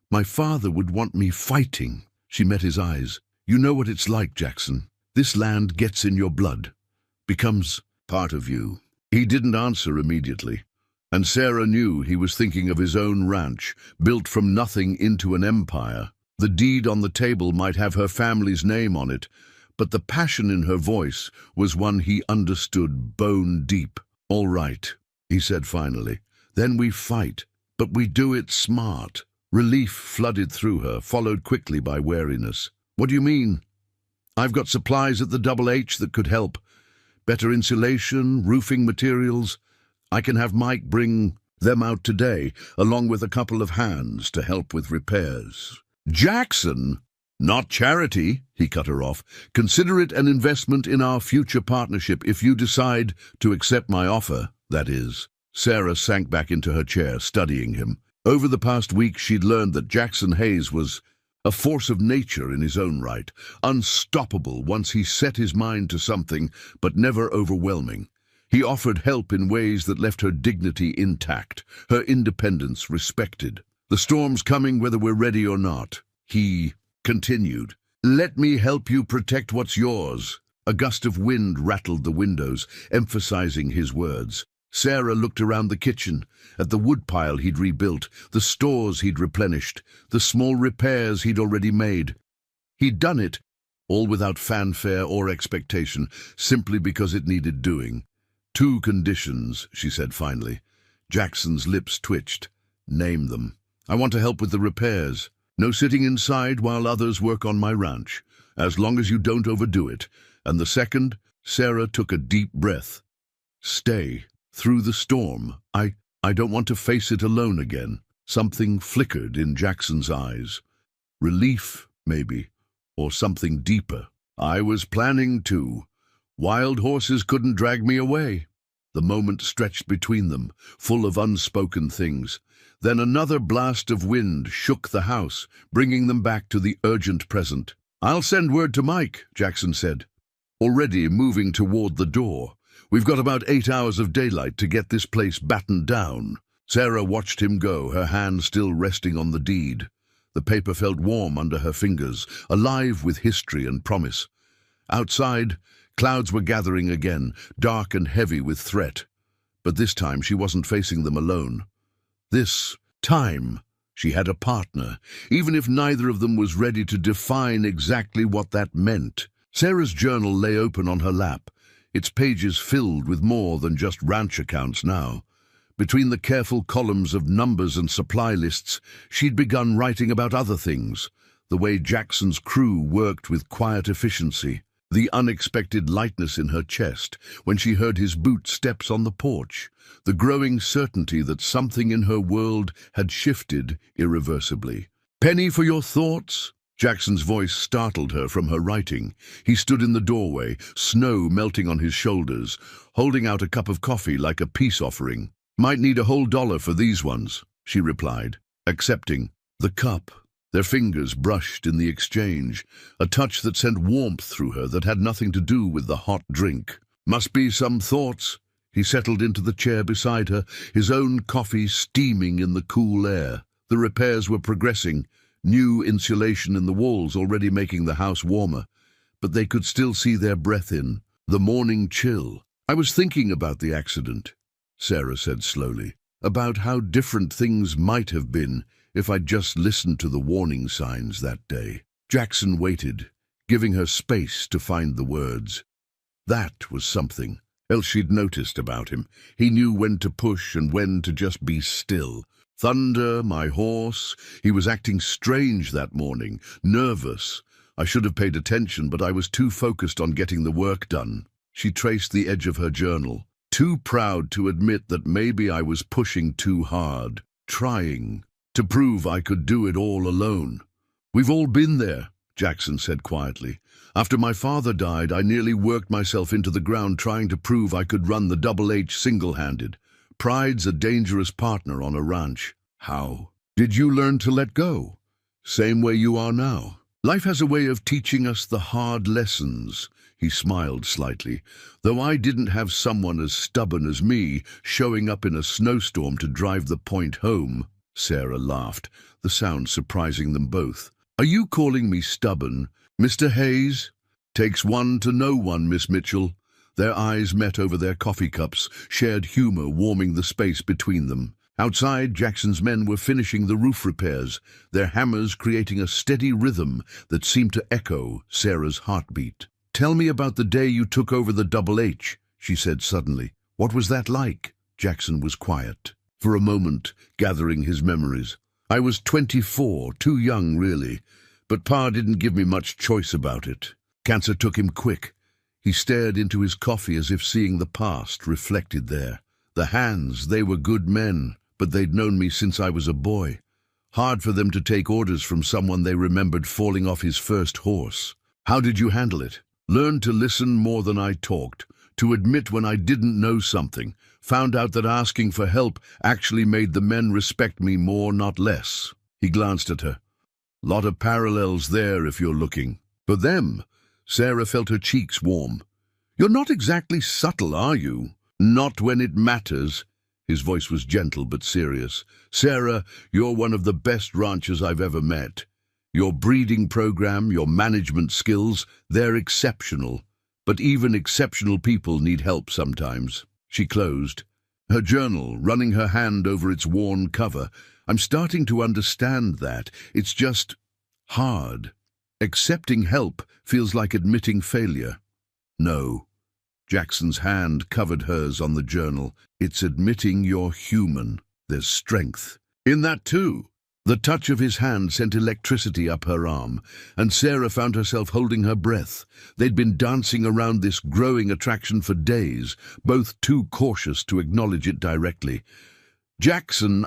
"My father would want me fighting." She met his eyes. "You know what it's like, Jackson. This land gets in your blood, becomes part of you." He didn't answer immediately, and Sarah knew he was thinking of his own ranch, built from nothing into an empire. The deed on the table might have her family's name on it, but the passion in her voice was one he understood bone deep. "All right," he said finally. "Then we fight. But we do it smart." Relief flooded through her, followed quickly by wariness. "What do you mean?" "I've got supplies at the Double H that could help. Better insulation, roofing materials. I can have Mike bring them out today, along with a couple of hands to help with repairs." "Jackson!" "Not charity," he cut her off. "Consider it an investment in our future partnership if you decide to accept my offer, that is." Sarah sank back into her chair, studying him. Over the past week, she'd learned that Jackson Hayes was a force of nature in his own right, unstoppable once he set his mind to something, but never overwhelming. He offered help in ways that left her dignity intact, her independence respected. "The storm's coming whether we're ready or not," he continued. "Let me help you protect what's yours." A gust of wind rattled the windows, emphasizing his words. Sarah looked around the kitchen, at the woodpile he'd rebuilt, the stores he'd replenished, the small repairs he'd already made. He'd done it, all without fanfare or expectation, simply because it needed doing. "2 conditions," she said finally. Jackson's lips twitched. "Name them." "I want to help with the repairs. No sitting inside while others work on my ranch, as long as you don't overdo it. And the second," Sarah took a deep breath, "stay through the storm. I don't want to face it alone again." Something flickered in Jackson's eyes. Relief, maybe, or something deeper. "I was planning to. Wild horses couldn't drag me away." The moment stretched between them, full of unspoken things. Then another blast of wind shook the house, bringing them back to the urgent present. "I'll send word to Mike," Jackson said, already moving toward the door. "We've got about 8 hours of daylight to get this place battened down." Sarah watched him go, her hand still resting on the deed. The paper felt warm under her fingers, alive with history and promise. Outside, clouds were gathering again, dark and heavy with threat. But this time she wasn't facing them alone. This time she had a partner, even if neither of them was ready to define exactly what that meant. Sarah's journal lay open on her lap, its pages filled with more than just ranch accounts now. Between the careful columns of numbers and supply lists, she'd begun writing about other things, the way Jackson's crew worked with quiet efficiency, the unexpected lightness in her chest when she heard his boot steps on the porch, the growing certainty that something in her world had shifted irreversibly. "Penny for your thoughts?" Jackson's voice startled her from her writing. He stood in the doorway, snow melting on his shoulders, holding out a cup of coffee like a peace offering. "Might need a whole $1 for these ones," she replied, accepting the cup. Their fingers brushed in the exchange, a touch that sent warmth through her that had nothing to do with the hot drink. "Must be some thoughts." He settled into the chair beside her, his own coffee steaming in the cool air. The repairs were progressing, new insulation in the walls already making the house warmer, but they could still see their breath in, the morning chill. "I was thinking about the accident," Sarah said slowly, "about how different things might have been if I'd just listened to the warning signs that day." Jackson waited, giving her space to find the words. That was something else she'd noticed about him. He knew when to push and when to just be still. "Thunder, my horse." He was acting strange that morning, nervous. "I should have paid attention, but I was too focused on getting the work done." She traced the edge of her journal. "Too proud to admit that maybe I was pushing too hard, trying to prove I could do it all alone." "We've all been there," Jackson said quietly. "After my father died, I nearly worked myself into the ground trying to prove I could run the Double H single-handed. Pride's a dangerous partner on a ranch." "How did you learn to let go?" "Same way you are now. Life has a way of teaching us the hard lessons." He smiled slightly. "Though I didn't have someone as stubborn as me showing up in a snowstorm to drive the point home." Sarah laughed, the sound surprising them both. "Are you calling me stubborn, Mr. Hayes?" "Takes one to know one, Miss Mitchell." Their eyes met over their coffee cups, shared humor warming the space between them. Outside, Jackson's men were finishing the roof repairs, their hammers creating a steady rhythm that seemed to echo Sarah's heartbeat. "Tell me about the day you took over the Double H," she said suddenly. "What was that like?" Jackson was quiet, for a moment, gathering his memories. "I was 24, too young really, but Pa didn't give me much choice about it. Cancer took him quick." He stared into his coffee as if seeing the past reflected there. "The hands, they were good men, but they'd known me since I was a boy. Hard for them to take orders from someone they remembered falling off his first horse." "How did you handle it?" "Learned to listen more than I talked, to admit when I didn't know something. Found out that asking for help actually made the men respect me more, not less." He glanced at her. "Lot of parallels there if you're looking." "For them?" Sarah felt her cheeks warm. "You're not exactly subtle, are you?" "Not when it matters." His voice was gentle but serious. "Sarah, you're one of the best ranchers I've ever met. Your breeding program, your management skills, they're exceptional. But even exceptional people need help sometimes." She closed her journal, running her hand over its worn cover. "I'm starting to understand that. It's just hard. Accepting help feels like admitting failure." "No." Jackson's hand covered hers on the journal. "It's admitting you're human. There's strength in that too." The touch of his hand sent electricity up her arm, and Sarah found herself holding her breath. They'd been dancing around this growing attraction for days, both too cautious to acknowledge it directly. "Jackson,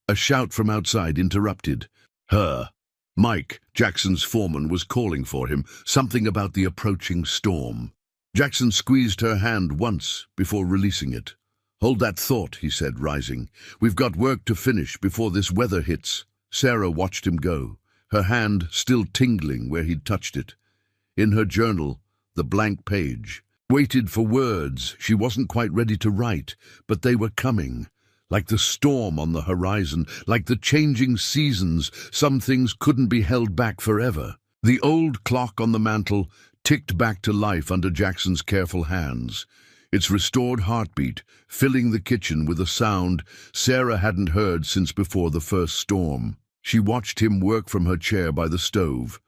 A shout from outside interrupted her. Mike, Jackson's foreman, was calling for him, something about the approaching storm. Jackson squeezed her hand once before releasing it. Hold that thought, he said, rising. We've got work to finish before this weather hits. Sarah watched him go, her hand still tingling where he'd touched it. In her journal, the blank page, waited for words she wasn't quite ready to write, but they were coming. Like the storm on the horizon, like the changing seasons, some things couldn't be held back forever. The old clock on the mantel ticked back to life under Jackson's careful hands. Its restored heartbeat filling the kitchen with a sound Sarah hadn't heard since before the first storm. She watched him work from her chair by the stove,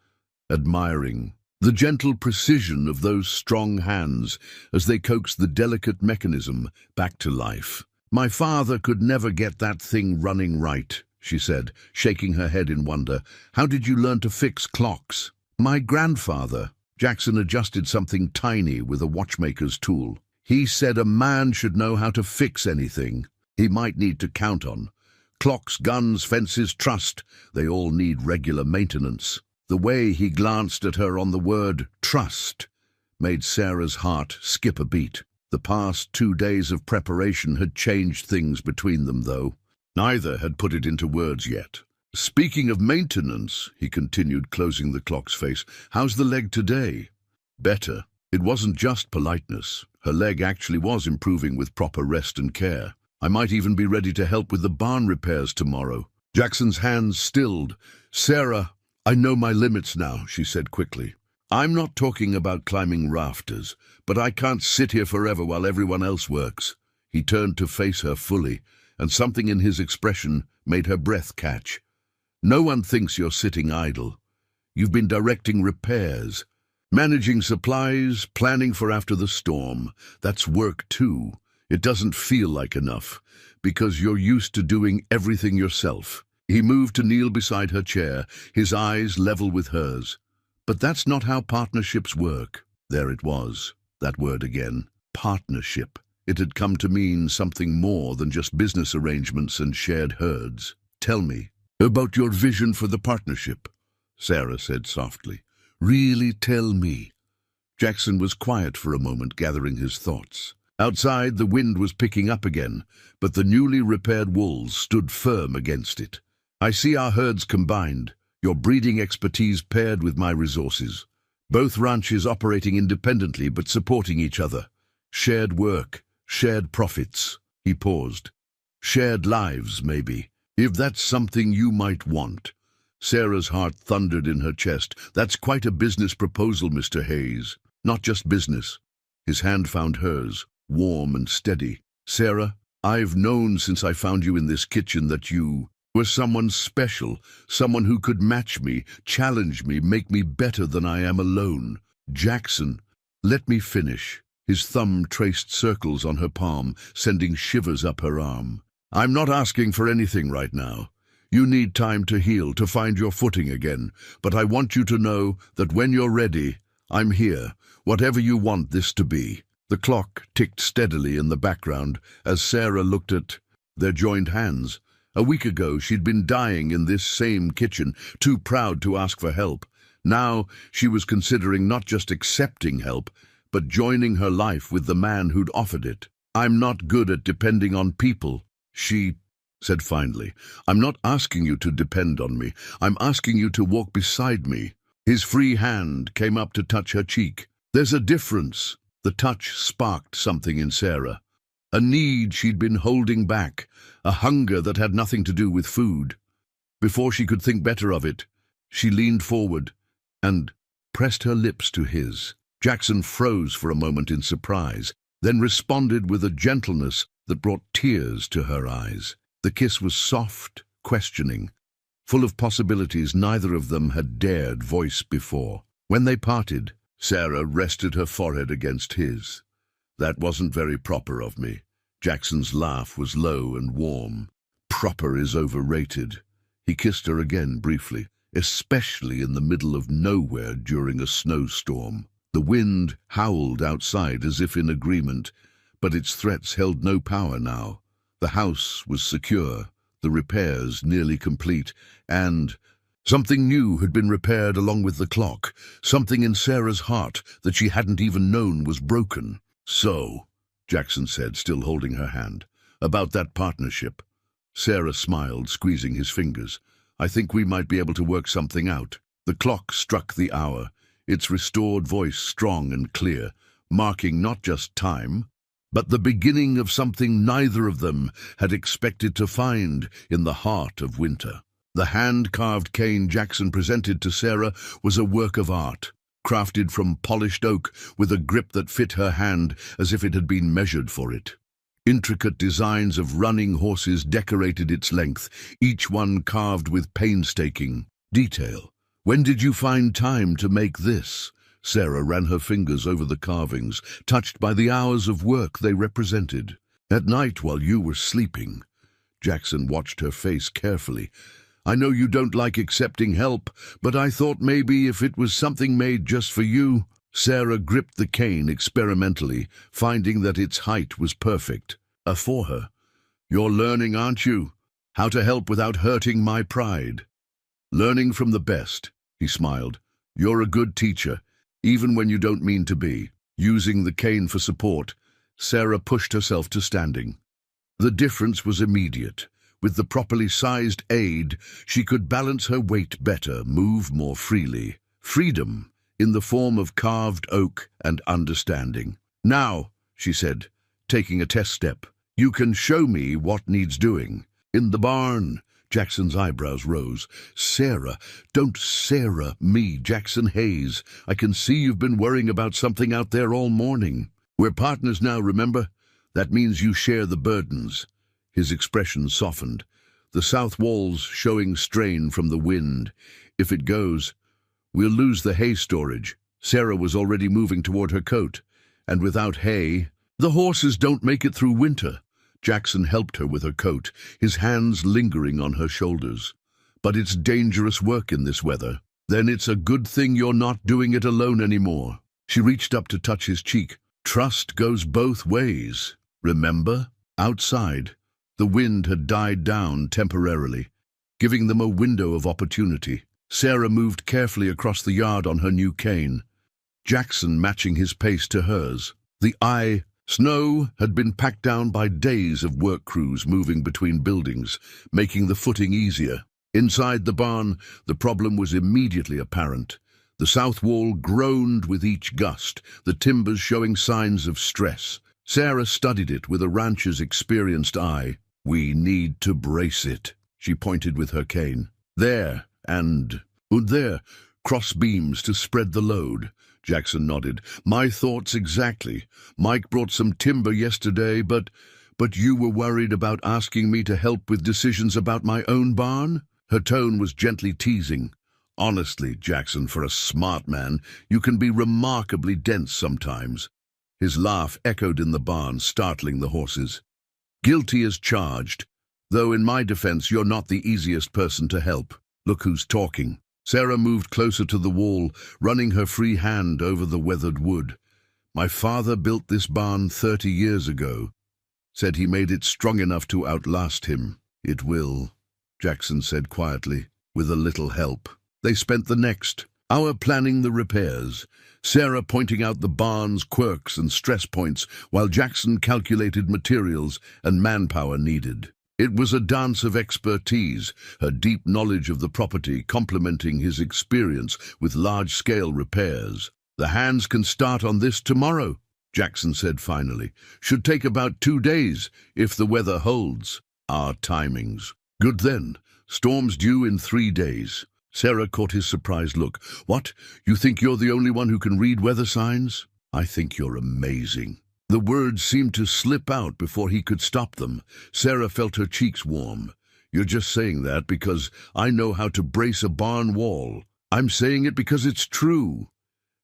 admiring the gentle precision of those strong hands as they coaxed the delicate mechanism back to life. My father could never get that thing running right, she said, shaking her head in wonder. How did you learn to fix clocks? My grandfather. Jackson adjusted something tiny with a watchmaker's tool. He said a man should know how to fix anything he might need to count on. Clocks, guns, fences, trust, they all need regular maintenance. The way he glanced at her on the word trust made Sarah's heart skip a beat. The past 2 days of preparation had changed things between them, though. Neither had put it into words yet. Speaking of maintenance, he continued, closing the clock's face, how's the leg today? Better. It wasn't just politeness. Her leg actually was improving with proper rest and care. I might even be ready to help with the barn repairs tomorrow. Jackson's hands stilled. Sarah, I know my limits now, she said quickly. I'm not talking about climbing rafters, but I can't sit here forever while everyone else works. He turned to face her fully, and something in his expression made her breath catch. No one thinks you're sitting idle. You've been directing repairs, managing supplies, planning for after the storm. That's work too. It doesn't feel like enough, because you're used to doing everything yourself. He moved to kneel beside her chair, his eyes level with hers. But that's not how partnerships work. There it was, that word again, partnership. It had come to mean something more than just business arrangements and shared herds. Tell me about your vision for the partnership, Sarah said softly. Really tell me. Jackson was quiet for a moment, gathering his thoughts. Outside, the wind was picking up again, but the newly repaired walls stood firm against it. I see our herds combined, your breeding expertise paired with my resources. Both ranches operating independently but supporting each other. Shared work, shared profits. He paused. Shared lives, maybe. If that's something you might want. Sarah's heart thundered in her chest. That's quite a business proposal, Mr. Hayes. Not just business. His hand found hers, warm and steady. Sarah, I've known since I found you in this kitchen that you were someone special, someone who could match me, challenge me, make me better than I am alone. Jackson, let me finish. His thumb traced circles on her palm, sending shivers up her arm. I'm not asking for anything right now. You need time to heal, to find your footing again. But I want you to know that when you're ready, I'm here, whatever you want this to be. The clock ticked steadily in the background as Sarah looked at their joined hands. A week ago, she'd been dying in this same kitchen, too proud to ask for help. Now, she was considering not just accepting help, but joining her life with the man who'd offered it. I'm not good at depending on people, she said finally. I'm not asking you to depend on me. I'm asking you to walk beside me. His free hand came up to touch her cheek. There's a difference. The touch sparked something in Sarah. A need she'd been holding back, a hunger that had nothing to do with food. Before she could think better of it, she leaned forward and pressed her lips to his. Jackson froze for a moment in surprise, then responded with a gentleness that brought tears to her eyes. The kiss was soft, questioning, full of possibilities neither of them had dared voice before. When they parted, Sarah rested her forehead against his. That wasn't very proper of me. Jackson's laugh was low and warm. Proper is overrated. He kissed her again briefly, especially in the middle of nowhere during a snowstorm. The wind howled outside as if in agreement, but its threats held no power now. The house was secure, the repairs nearly complete, and something new had been repaired along with the clock, something in Sarah's heart that she hadn't even known was broken. So, Jackson said, still holding her hand. About that partnership. Sarah smiled, squeezing his fingers. I think we might be able to work something out. The clock struck the hour, its restored voice strong and clear, marking not just time, but the beginning of something neither of them had expected to find in the heart of winter. The hand-carved cane Jackson presented to Sarah was a work of art, crafted from polished oak with a grip that fit her hand as if it had been measured for it. Intricate designs of running horses decorated its length, each one carved with painstaking detail. When did you find time to make this? Sarah ran her fingers over the carvings, touched by the hours of work they represented. At night while you were sleeping. Jackson watched her face carefully. I know you don't like accepting help, but I thought maybe if it was something made just for you. Sarah gripped the cane experimentally, finding that its height was perfect. For her. You're learning, aren't you? How to help without hurting my pride. Learning from the best, he smiled. You're a good teacher, even when you don't mean to be. Using the cane for support, Sarah pushed herself to standing. The difference was immediate. With the properly sized aid, she could balance her weight better, move more freely. Freedom, in the form of carved oak and understanding. Now, she said, taking a test step, you can show me what needs doing. In the barn. Jackson's eyebrows rose. Sarah, don't Sarah me, Jackson Hayes. I can see you've been worrying about something out there all morning. We're partners now, remember? That means you share the burdens. His expression softened, the south walls showing strain from the wind. If it goes, we'll lose the hay storage. Sarah was already moving toward her coat, and without hay, the horses don't make it through winter. Jackson helped her with her coat, his hands lingering on her shoulders. But it's dangerous work in this weather. Then it's a good thing you're not doing it alone anymore. She reached up to touch his cheek. Trust goes both ways. Remember? Outside, the wind had died down temporarily, giving them a window of opportunity. Sarah moved carefully across the yard on her new cane, Jackson matching his pace to hers. Snow had been packed down by days of work crews moving between buildings, making the footing easier. Inside the barn, the problem was immediately apparent. The south wall groaned with each gust, the timbers showing signs of stress. Sarah studied it with a rancher's experienced eye. We need to brace it, she pointed with her cane. There, and there, cross beams to spread the load. Jackson nodded. My thoughts exactly. Mike brought some timber yesterday, but you were worried about asking me to help with decisions about my own barn? Her tone was gently teasing. Honestly, Jackson, for a smart man, you can be remarkably dense sometimes. His laugh echoed in the barn, startling the horses. Guilty as charged, though in my defense you're not the easiest person to help. Look who's talking. Sarah moved closer to the wall, running her free hand over the weathered wood. My father built this barn 30 years ago. Said he made it strong enough to outlast him. It will, Jackson said quietly, with a little help. They spent the next hour planning the repairs, Sarah pointing out the barn's quirks and stress points, while Jackson calculated materials and manpower needed. It was a dance of expertise, her deep knowledge of the property complementing his experience with large-scale repairs. The hands can start on this tomorrow, Jackson said finally. Should take about 2 days, if the weather holds. Our timings. Good then. Storm's due in 3 days. Sarah caught his surprised look. What? You think you're the only one who can read weather signs? I think you're amazing. The words seemed to slip out before he could stop them. Sarah felt her cheeks warm. You're just saying that because I know how to brace a barn wall. I'm saying it because it's true.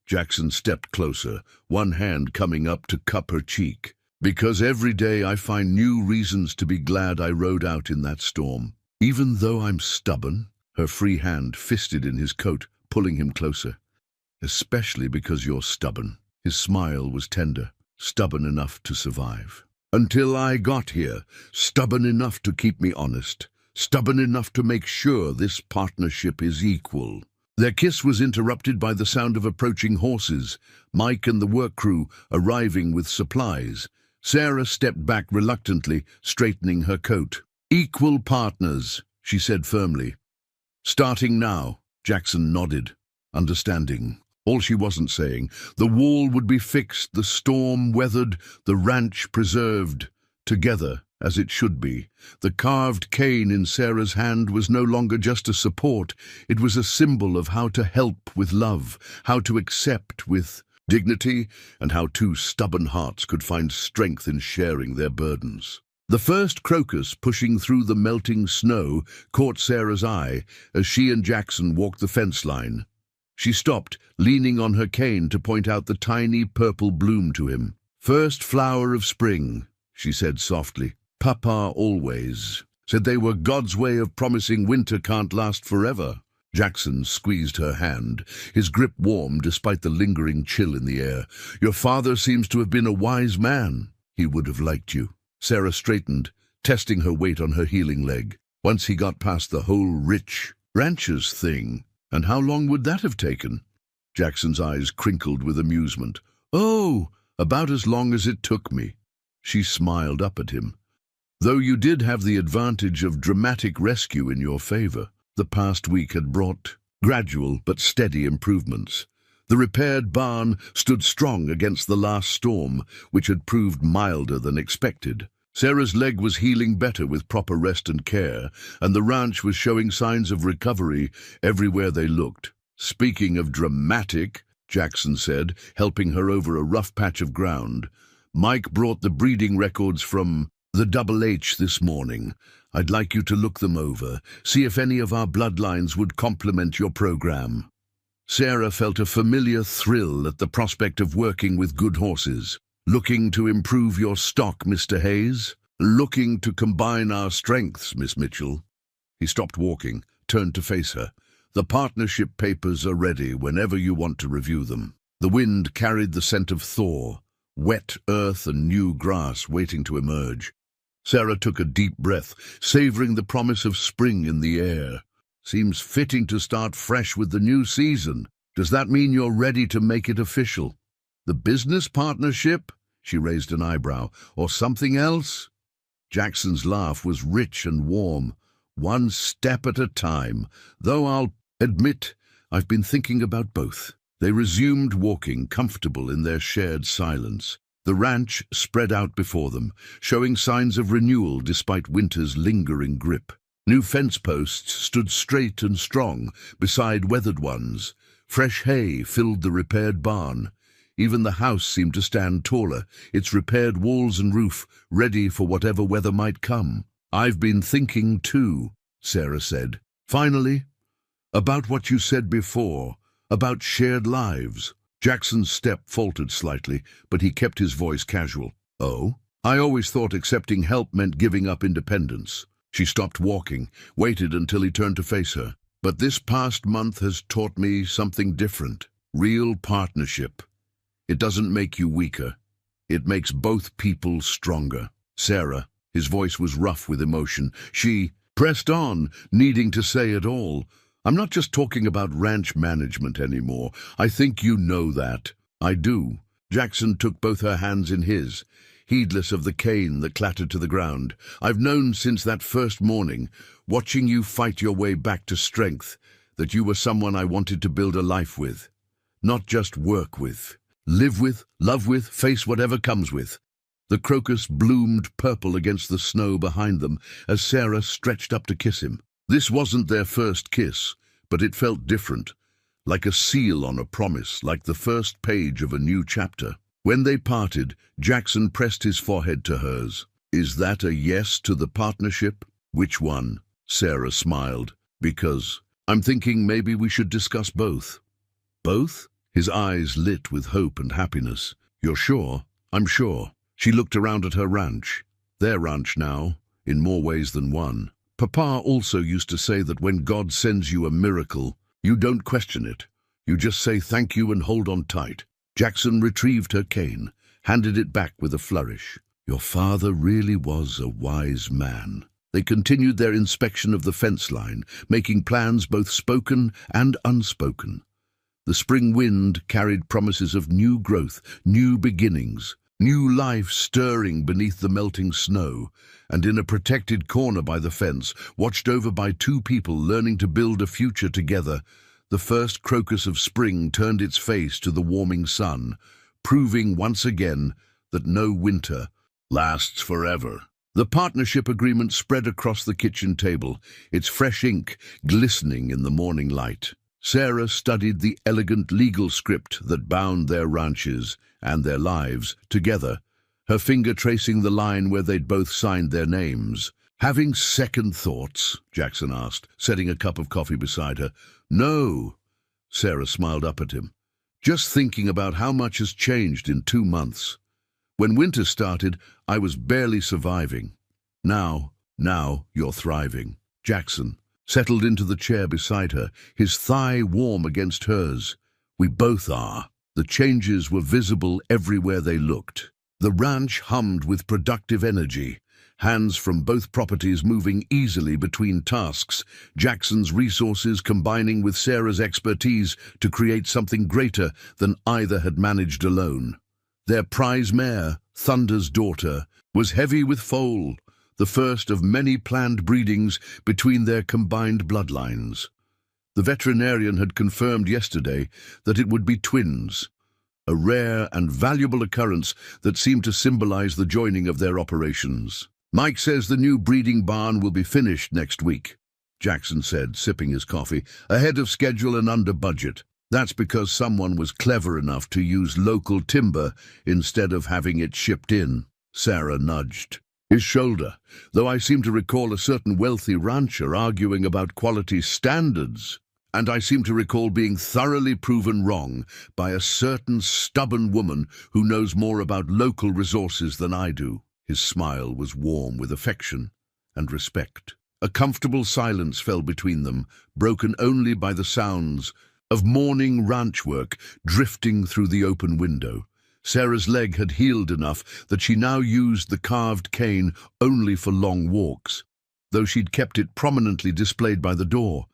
Jackson stepped closer, one hand coming up to cup her cheek. Because every day I find new reasons to be glad I rode out in that storm. Even though I'm stubborn, her free hand fisted in his coat, pulling him closer. Especially because you're stubborn. His smile was tender. Stubborn enough to survive. Until I got here, stubborn enough to keep me honest, stubborn enough to make sure this partnership is equal. Their kiss was interrupted by the sound of approaching horses, Mike and the work crew arriving with supplies. Sarah stepped back reluctantly, straightening her coat. "Equal partners," she said firmly. "Starting now." Jackson nodded, understanding. All she wasn't saying. The wall would be fixed, the storm weathered, the ranch preserved. Together, as it should be. The carved cane in Sarah's hand was no longer just a support. It was a symbol of how to help with love, how to accept with dignity, and how two stubborn hearts could find strength in sharing their burdens. The first crocus pushing through the melting snow caught Sarah's eye as she and Jackson walked the fence line. She stopped, leaning on her cane to point out the tiny purple bloom to him. "First flower of spring," she said softly. "Papa always said they were God's way of promising winter can't last forever." Jackson squeezed her hand, his grip warm despite the lingering chill in the air. "Your father seems to have been a wise man. He would have liked you." Sarah straightened, testing her weight on her healing leg. Once he got past the whole rich ranchers thing, and how long would that have taken? Jackson's eyes crinkled with amusement. "Oh, about as long as it took me." She smiled up at him. "Though you did have the advantage of dramatic rescue in your favor. The past week had brought gradual but steady improvements. The repaired barn stood strong against the last storm, which had proved milder than expected. Sarah's leg was healing better with proper rest and care, and the ranch was showing signs of recovery everywhere they looked. "Speaking of dramatic," Jackson said, helping her over a rough patch of ground, "Mike brought the breeding records from the Double H this morning. I'd like you to look them over, see if any of our bloodlines would complement your program." Sarah felt a familiar thrill at the prospect of working with good horses. "Looking to improve your stock, Mr. Hayes? Looking to combine our strengths, Miss Mitchell?" He stopped walking, turned to face her. "The partnership papers are ready whenever you want to review them." The wind carried the scent of thaw, wet earth and new grass waiting to emerge. Sarah took a deep breath, savoring the promise of spring in the air. "Seems fitting to start fresh with the new season. Does that mean you're ready to make it official? The business partnership?" She raised an eyebrow. "Or something else?" Jackson's laugh was rich and warm. "One step at a time, though I'll admit I've been thinking about both." They resumed walking, comfortable in their shared silence. The ranch spread out before them, showing signs of renewal despite winter's lingering grip. New fence posts stood straight and strong beside weathered ones. Fresh hay filled the repaired barn. Even the house seemed to stand taller, its repaired walls and roof ready for whatever weather might come. "I've been thinking too," Sarah said. "Finally, about what you said before, about shared lives." Jackson's step faltered slightly, but he kept his voice casual. "Oh? I always thought accepting help meant giving up independence." She stopped walking, waited until he turned to face her. "But this past month has taught me something different. Real partnership. It doesn't make you weaker. It makes both people stronger." Sarah, his voice was rough with emotion. She pressed on, needing to say it all. "I'm not just talking about ranch management anymore. I think you know that." "I do." Jackson took both her hands in his, heedless of the cane that clattered to the ground. "I've known since that first morning, watching you fight your way back to strength, that you were someone I wanted to build a life with. Not just work with. Live with, love with, face whatever comes with." The crocus bloomed purple against the snow behind them as Sarah stretched up to kiss him. This wasn't their first kiss, but it felt different, like a seal on a promise, like the first page of a new chapter. When they parted, Jackson pressed his forehead to hers. "Is that a yes to the partnership?" "Which one?" Sarah smiled. "Because I'm thinking maybe we should discuss both." "Both?" His eyes lit with hope and happiness. "You're sure?" "I'm sure." She looked around at her ranch. Their ranch now, in more ways than one. "Papa also used to say that when God sends you a miracle, you don't question it. You just say thank you and hold on tight." Jackson retrieved her cane, handed it back with a flourish. "Your father really was a wise man." They continued their inspection of the fence line, making plans both spoken and unspoken. The spring wind carried promises of new growth, new beginnings. new life stirring beneath the melting snow, and in a protected corner by the fence, watched over by two people learning to build a future together, the first crocus of spring turned its face to the warming sun, proving once again that no winter lasts forever. The partnership agreement spread across the kitchen table, its fresh ink glistening in the morning light. Sarah studied the elegant legal script that bound their ranches and their lives together, her finger tracing the line where they'd both signed their names. "Having second thoughts?" Jackson asked, setting a cup of coffee beside her. "No," Sarah smiled up at him. "Just thinking about how much has changed in 2 months. When winter started, I was barely surviving. Now you're thriving." Jackson settled into the chair beside her, his thigh warm against hers. "We both are." The changes were visible everywhere they looked. The ranch hummed with productive energy, hands from both properties moving easily between tasks, Jackson's resources combining with Sarah's expertise to create something greater than either had managed alone. Their prize mare, Thunder's Daughter, was heavy with foal, the first of many planned breedings between their combined bloodlines. The veterinarian had confirmed yesterday that it would be twins, a rare and valuable occurrence that seemed to symbolize the joining of their operations. "Mike says the new breeding barn will be finished next week," Jackson said, sipping his coffee, "ahead of schedule and under budget. That's because someone was clever enough to use local timber instead of having it shipped in." Sarah nudged his shoulder, "though I seem to recall a certain wealthy rancher arguing about quality standards, and I seem to recall being thoroughly proven wrong by a certain stubborn woman who knows more about local resources than I do." His smile was warm with affection and respect. A comfortable silence fell between them, broken only by the sounds of morning ranch work drifting through the open window. Sarah's leg had healed enough that she now used the carved cane only for long walks, though she'd kept it prominently displayed by the door,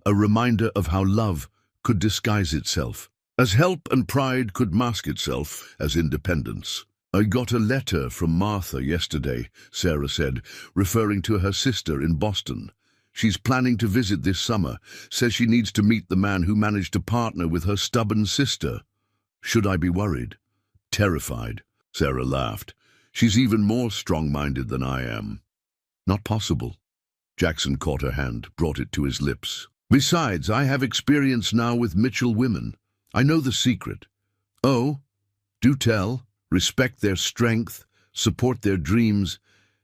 a reminder of how love could disguise itself, as help and pride could mask itself as independence. "I got a letter from Martha yesterday," Sarah said, referring to her sister in Boston. "She's planning to visit this summer, says she needs to meet the man who managed to partner with her stubborn sister. Should I be worried?" "Terrified," Sarah laughed. "She's even more strong-minded than I am." "Not possible." Jackson caught her hand, brought it to his lips. "Besides, I have experience now with Mitchell women. I know the secret." "Oh, do tell." "Respect their strength, support their dreams,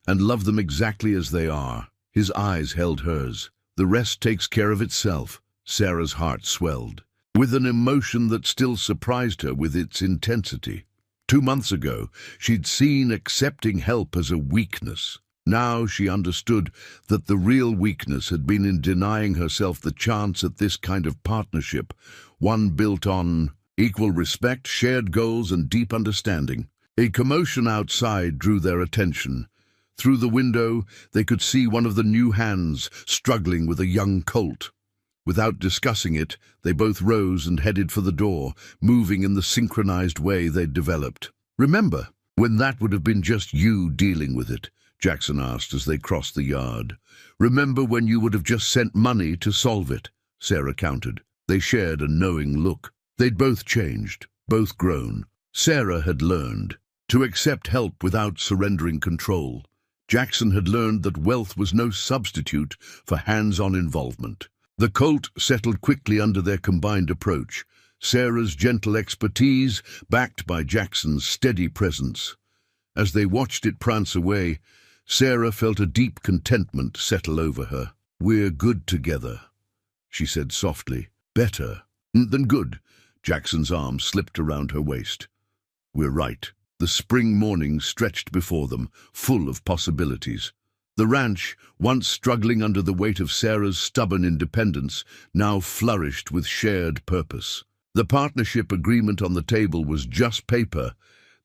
and love them exactly as they are." His eyes held hers. "The rest takes care of itself." Sarah's heart swelled, with an emotion that still surprised her with its intensity. 2 months ago, she'd seen accepting help as a weakness. Now she understood that the real weakness had been in denying herself the chance at this kind of partnership, one built on equal respect, shared goals, and deep understanding. A commotion outside drew their attention. Through the window, they could see one of the new hands struggling with a young colt. Without discussing it, they both rose and headed for the door, moving in the synchronized way they'd developed. "Remember when that would have been just you dealing with it?" Jackson asked as they crossed the yard. "Remember when you would have just sent money to solve it?" Sarah countered. They shared a knowing look. They'd both changed, both grown. Sarah had learned to accept help without surrendering control. Jackson had learned that wealth was no substitute for hands-on involvement. The colt settled quickly under their combined approach, Sarah's gentle expertise backed by Jackson's steady presence. As they watched it prance away, Sarah felt a deep contentment settle over her. "We're good together," she said softly. "Better than good." Jackson's arm slipped around her waist. "We're right." The spring morning stretched before them, full of possibilities. The ranch, once struggling under the weight of Sarah's stubborn independence, now flourished with shared purpose. The partnership agreement on the table was just paper.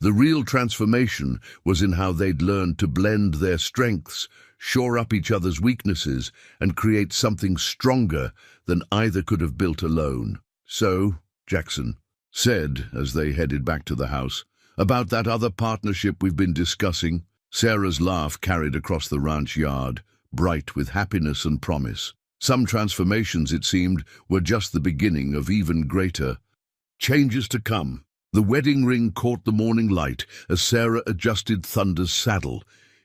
The real transformation was in how they'd learned to blend their strengths, shore up each other's weaknesses, and create something stronger than either could have built alone. "So," Jackson said as they headed back to the house, About that other partnership we've been discussing. Sarah's laugh carried across the ranch yard, bright with happiness and promise. Some transformations, it seemed, were just the beginning of even greater changes to come. The wedding ring caught the morning light as Sarah adjusted Thunder's saddle,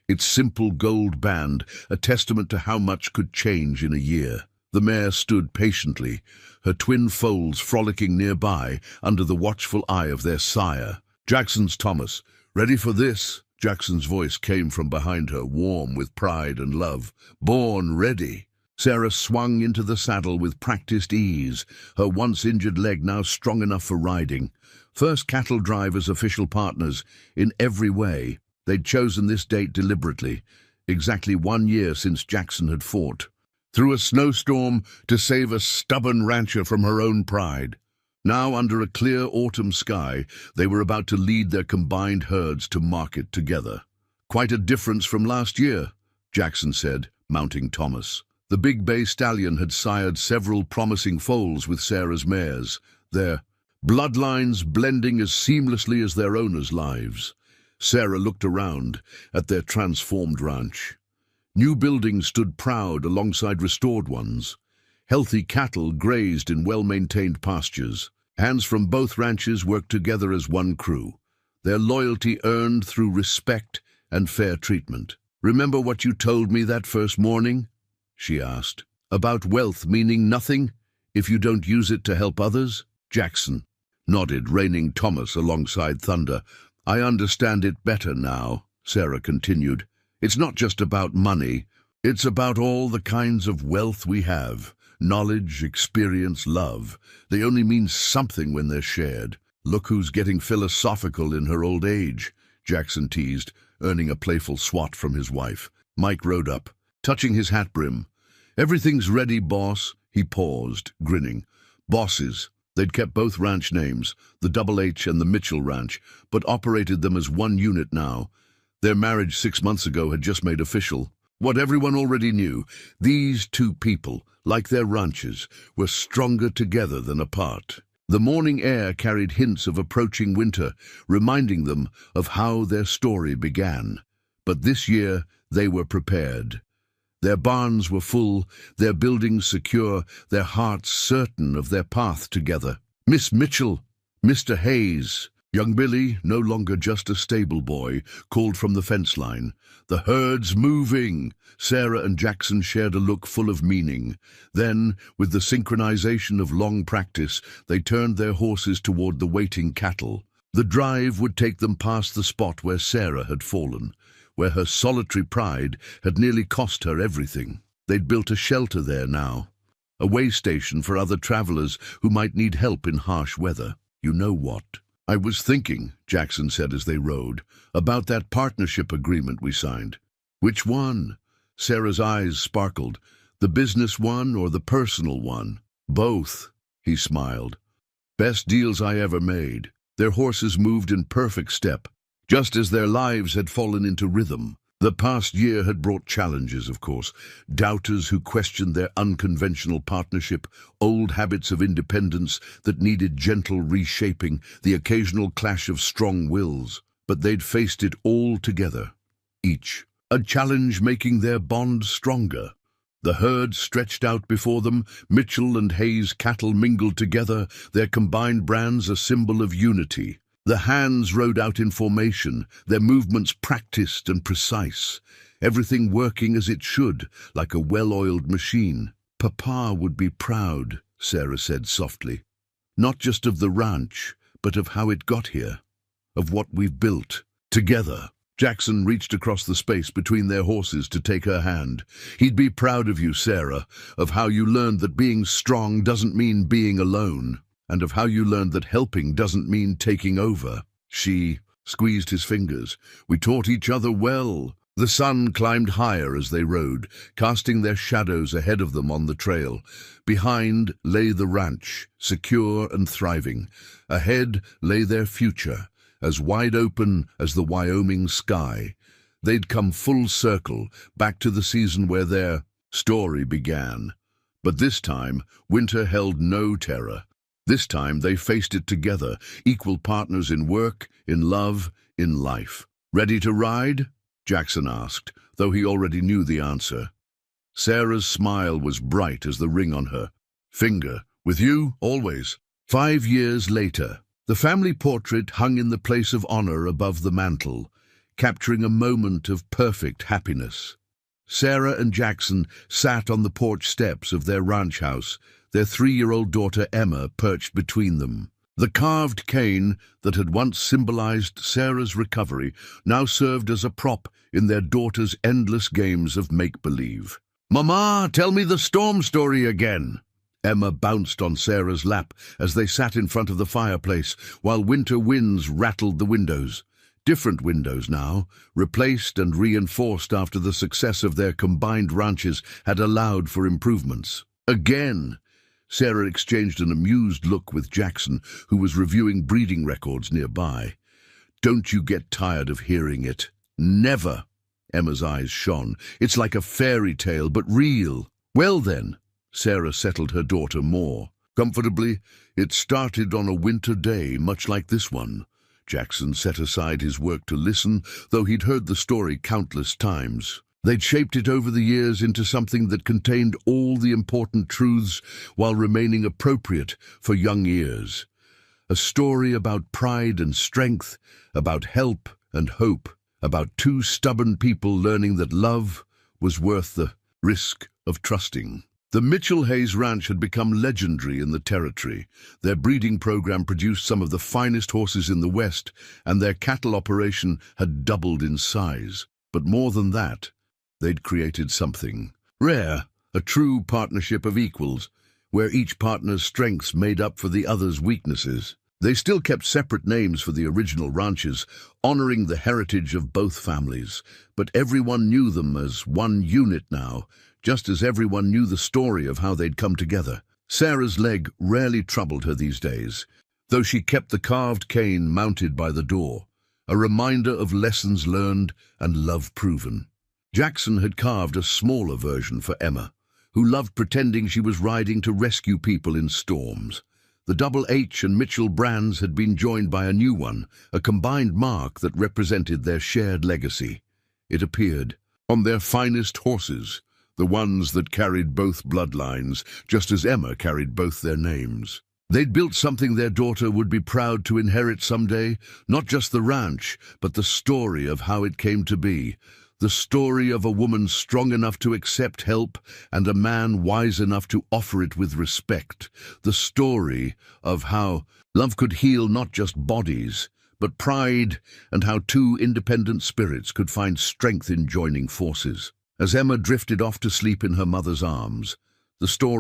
its simple gold band a testament to how much could change in a year. The mare stood patiently, her twin foals frolicking nearby under the watchful eye of their sire. "Jackson's Thomas. Ready for this?" Jackson's voice came from behind her, warm with pride and love. "Born ready." Sarah swung into the saddle with practiced ease, her once-injured leg now strong enough for riding. First cattle drivers official partners in every way. They'd chosen this date deliberately, exactly 1 year since Jackson had fought through a snowstorm to save a stubborn rancher from her own pride. Now, under a clear autumn sky, they were about to lead their combined herds to market together. "Quite a difference from last year," Jackson said, mounting Thomas. The big bay stallion had sired several promising foals with Sarah's mares, their bloodlines blending as seamlessly as their owners' lives. Sarah looked around at their transformed ranch. New buildings stood proud alongside restored ones. Healthy cattle grazed in well-maintained pastures. Hands from both ranches worked together as one crew, their loyalty earned through respect and fair treatment. "Remember what you told me that first morning?" she asked. "About wealth meaning nothing if you don't use it to help others?" Jackson nodded, reining Thomas alongside Thunder. "I understand it better now," Sarah continued. "It's not just about money. It's about all the kinds of wealth we have. Knowledge, experience, love. They only mean something when they're shared." "Look who's getting philosophical in her old age," Jackson teased, earning a playful swat from his wife. Mike rode up, touching his hat brim. "Everything's ready, boss." He paused, grinning. Bosses. They'd kept both ranch names, the Double H and the Mitchell Ranch, but operated them as one unit now. Their marriage 6 months ago had just made official what everyone already knew. These two people, like their ranches, were stronger together than apart. The morning air carried hints of approaching winter, reminding them of how their story began. But this year they were prepared. Their barns were full, their buildings secure, their hearts certain of their path together. "Miss Mitchell, Mr. Hayes." Young Billy, no longer just a stable boy, called from the fence line. "The herd's moving." Sarah and Jackson shared a look full of meaning. Then, with the synchronization of long practice, they turned their horses toward the waiting cattle. The drive would take them past the spot where Sarah had fallen, where her solitary pride had nearly cost her everything. They'd built a shelter there now, a way station for other travelers who might need help in harsh weather. "You know what I was thinking," Jackson said as they rode, "about that partnership agreement we signed." "Which one?" Sarah's eyes sparkled. "The business one or the personal one?" "Both," he smiled. "Best deals I ever made." Their horses moved in perfect step, just as their lives had fallen into rhythm. The past year had brought challenges, of course. Doubters who questioned their unconventional partnership, old habits of independence that needed gentle reshaping, the occasional clash of strong wills. But they'd faced it all together, each a challenge making their bond stronger. The herd stretched out before them, Mitchell and Hayes cattle mingled together, their combined brands a symbol of unity. The hands rode out in formation, their movements practiced and precise, everything working as it should, like a well-oiled machine. "Papa would be proud," Sarah said softly. "Not just of the ranch, but of how it got here, of what we've built together." Jackson reached across the space between their horses to take her hand. "He'd be proud of you, Sarah, of how you learned that being strong doesn't mean being alone, and of how you learned that helping doesn't mean taking over." She squeezed his fingers. "We taught each other well." The sun climbed higher as they rode, casting their shadows ahead of them on the trail. Behind lay the ranch, secure and thriving. Ahead lay their future, as wide open as the Wyoming sky. They'd come full circle, back to the season where their story began. But this time, winter held no terror. This time they faced it together, equal partners in work, in love, in life. "Ready to ride?" Jackson asked, though he already knew the answer. Sarah's smile was bright as the ring on her finger. "With you, always." 5 years later, the family portrait hung in the place of honor above the mantel, capturing a moment of perfect happiness. Sarah and Jackson sat on the porch steps of their ranch house, their 3-year-old daughter Emma perched between them. The carved cane that had once symbolized Sarah's recovery now served as a prop in their daughter's endless games of make-believe. "Mama, tell me the storm story again." Emma bounced on Sarah's lap as they sat in front of the fireplace while winter winds rattled the windows. Different windows now, replaced and reinforced after the success of their combined ranches had allowed for improvements. Again, Sarah exchanged an amused look with Jackson, who was reviewing breeding records nearby. "Don't you get tired of hearing it?" "Never." Emma's eyes shone. "It's like a fairy tale, but real." "Well then," Sarah settled her daughter more comfortably, "it started on a winter day, much like this one." Jackson set aside his work to listen, though he'd heard the story countless times. They'd shaped it over the years into something that contained all the important truths while remaining appropriate for young ears. A story about pride and strength, about help and hope, about two stubborn people learning that love was worth the risk of trusting. The Mitchell Hayes Ranch had become legendary in the territory. Their breeding program produced some of the finest horses in the West, and their cattle operation had doubled in size. But more than that, they'd created something rare, a true partnership of equals, where each partner's strengths made up for the other's weaknesses. They still kept separate names for the original ranches, honoring the heritage of both families, but everyone knew them as one unit now, just as everyone knew the story of how they'd come together. Sarah's leg rarely troubled her these days, though she kept the carved cane mounted by the door, a reminder of lessons learned and love proven. Jackson had carved a smaller version for Emma, who loved pretending she was riding to rescue people in storms. The Double H and Mitchell brands had been joined by a new one, a combined mark that represented their shared legacy. It appeared on their finest horses, the ones that carried both bloodlines, just as Emma carried both their names. They'd built something their daughter would be proud to inherit someday, not just the ranch, but the story of how it came to be. The story of a woman strong enough to accept help and a man wise enough to offer it with respect. The story of how love could heal not just bodies, but pride, and how two independent spirits could find strength in joining forces. As Emma drifted off to sleep in her mother's arms, the story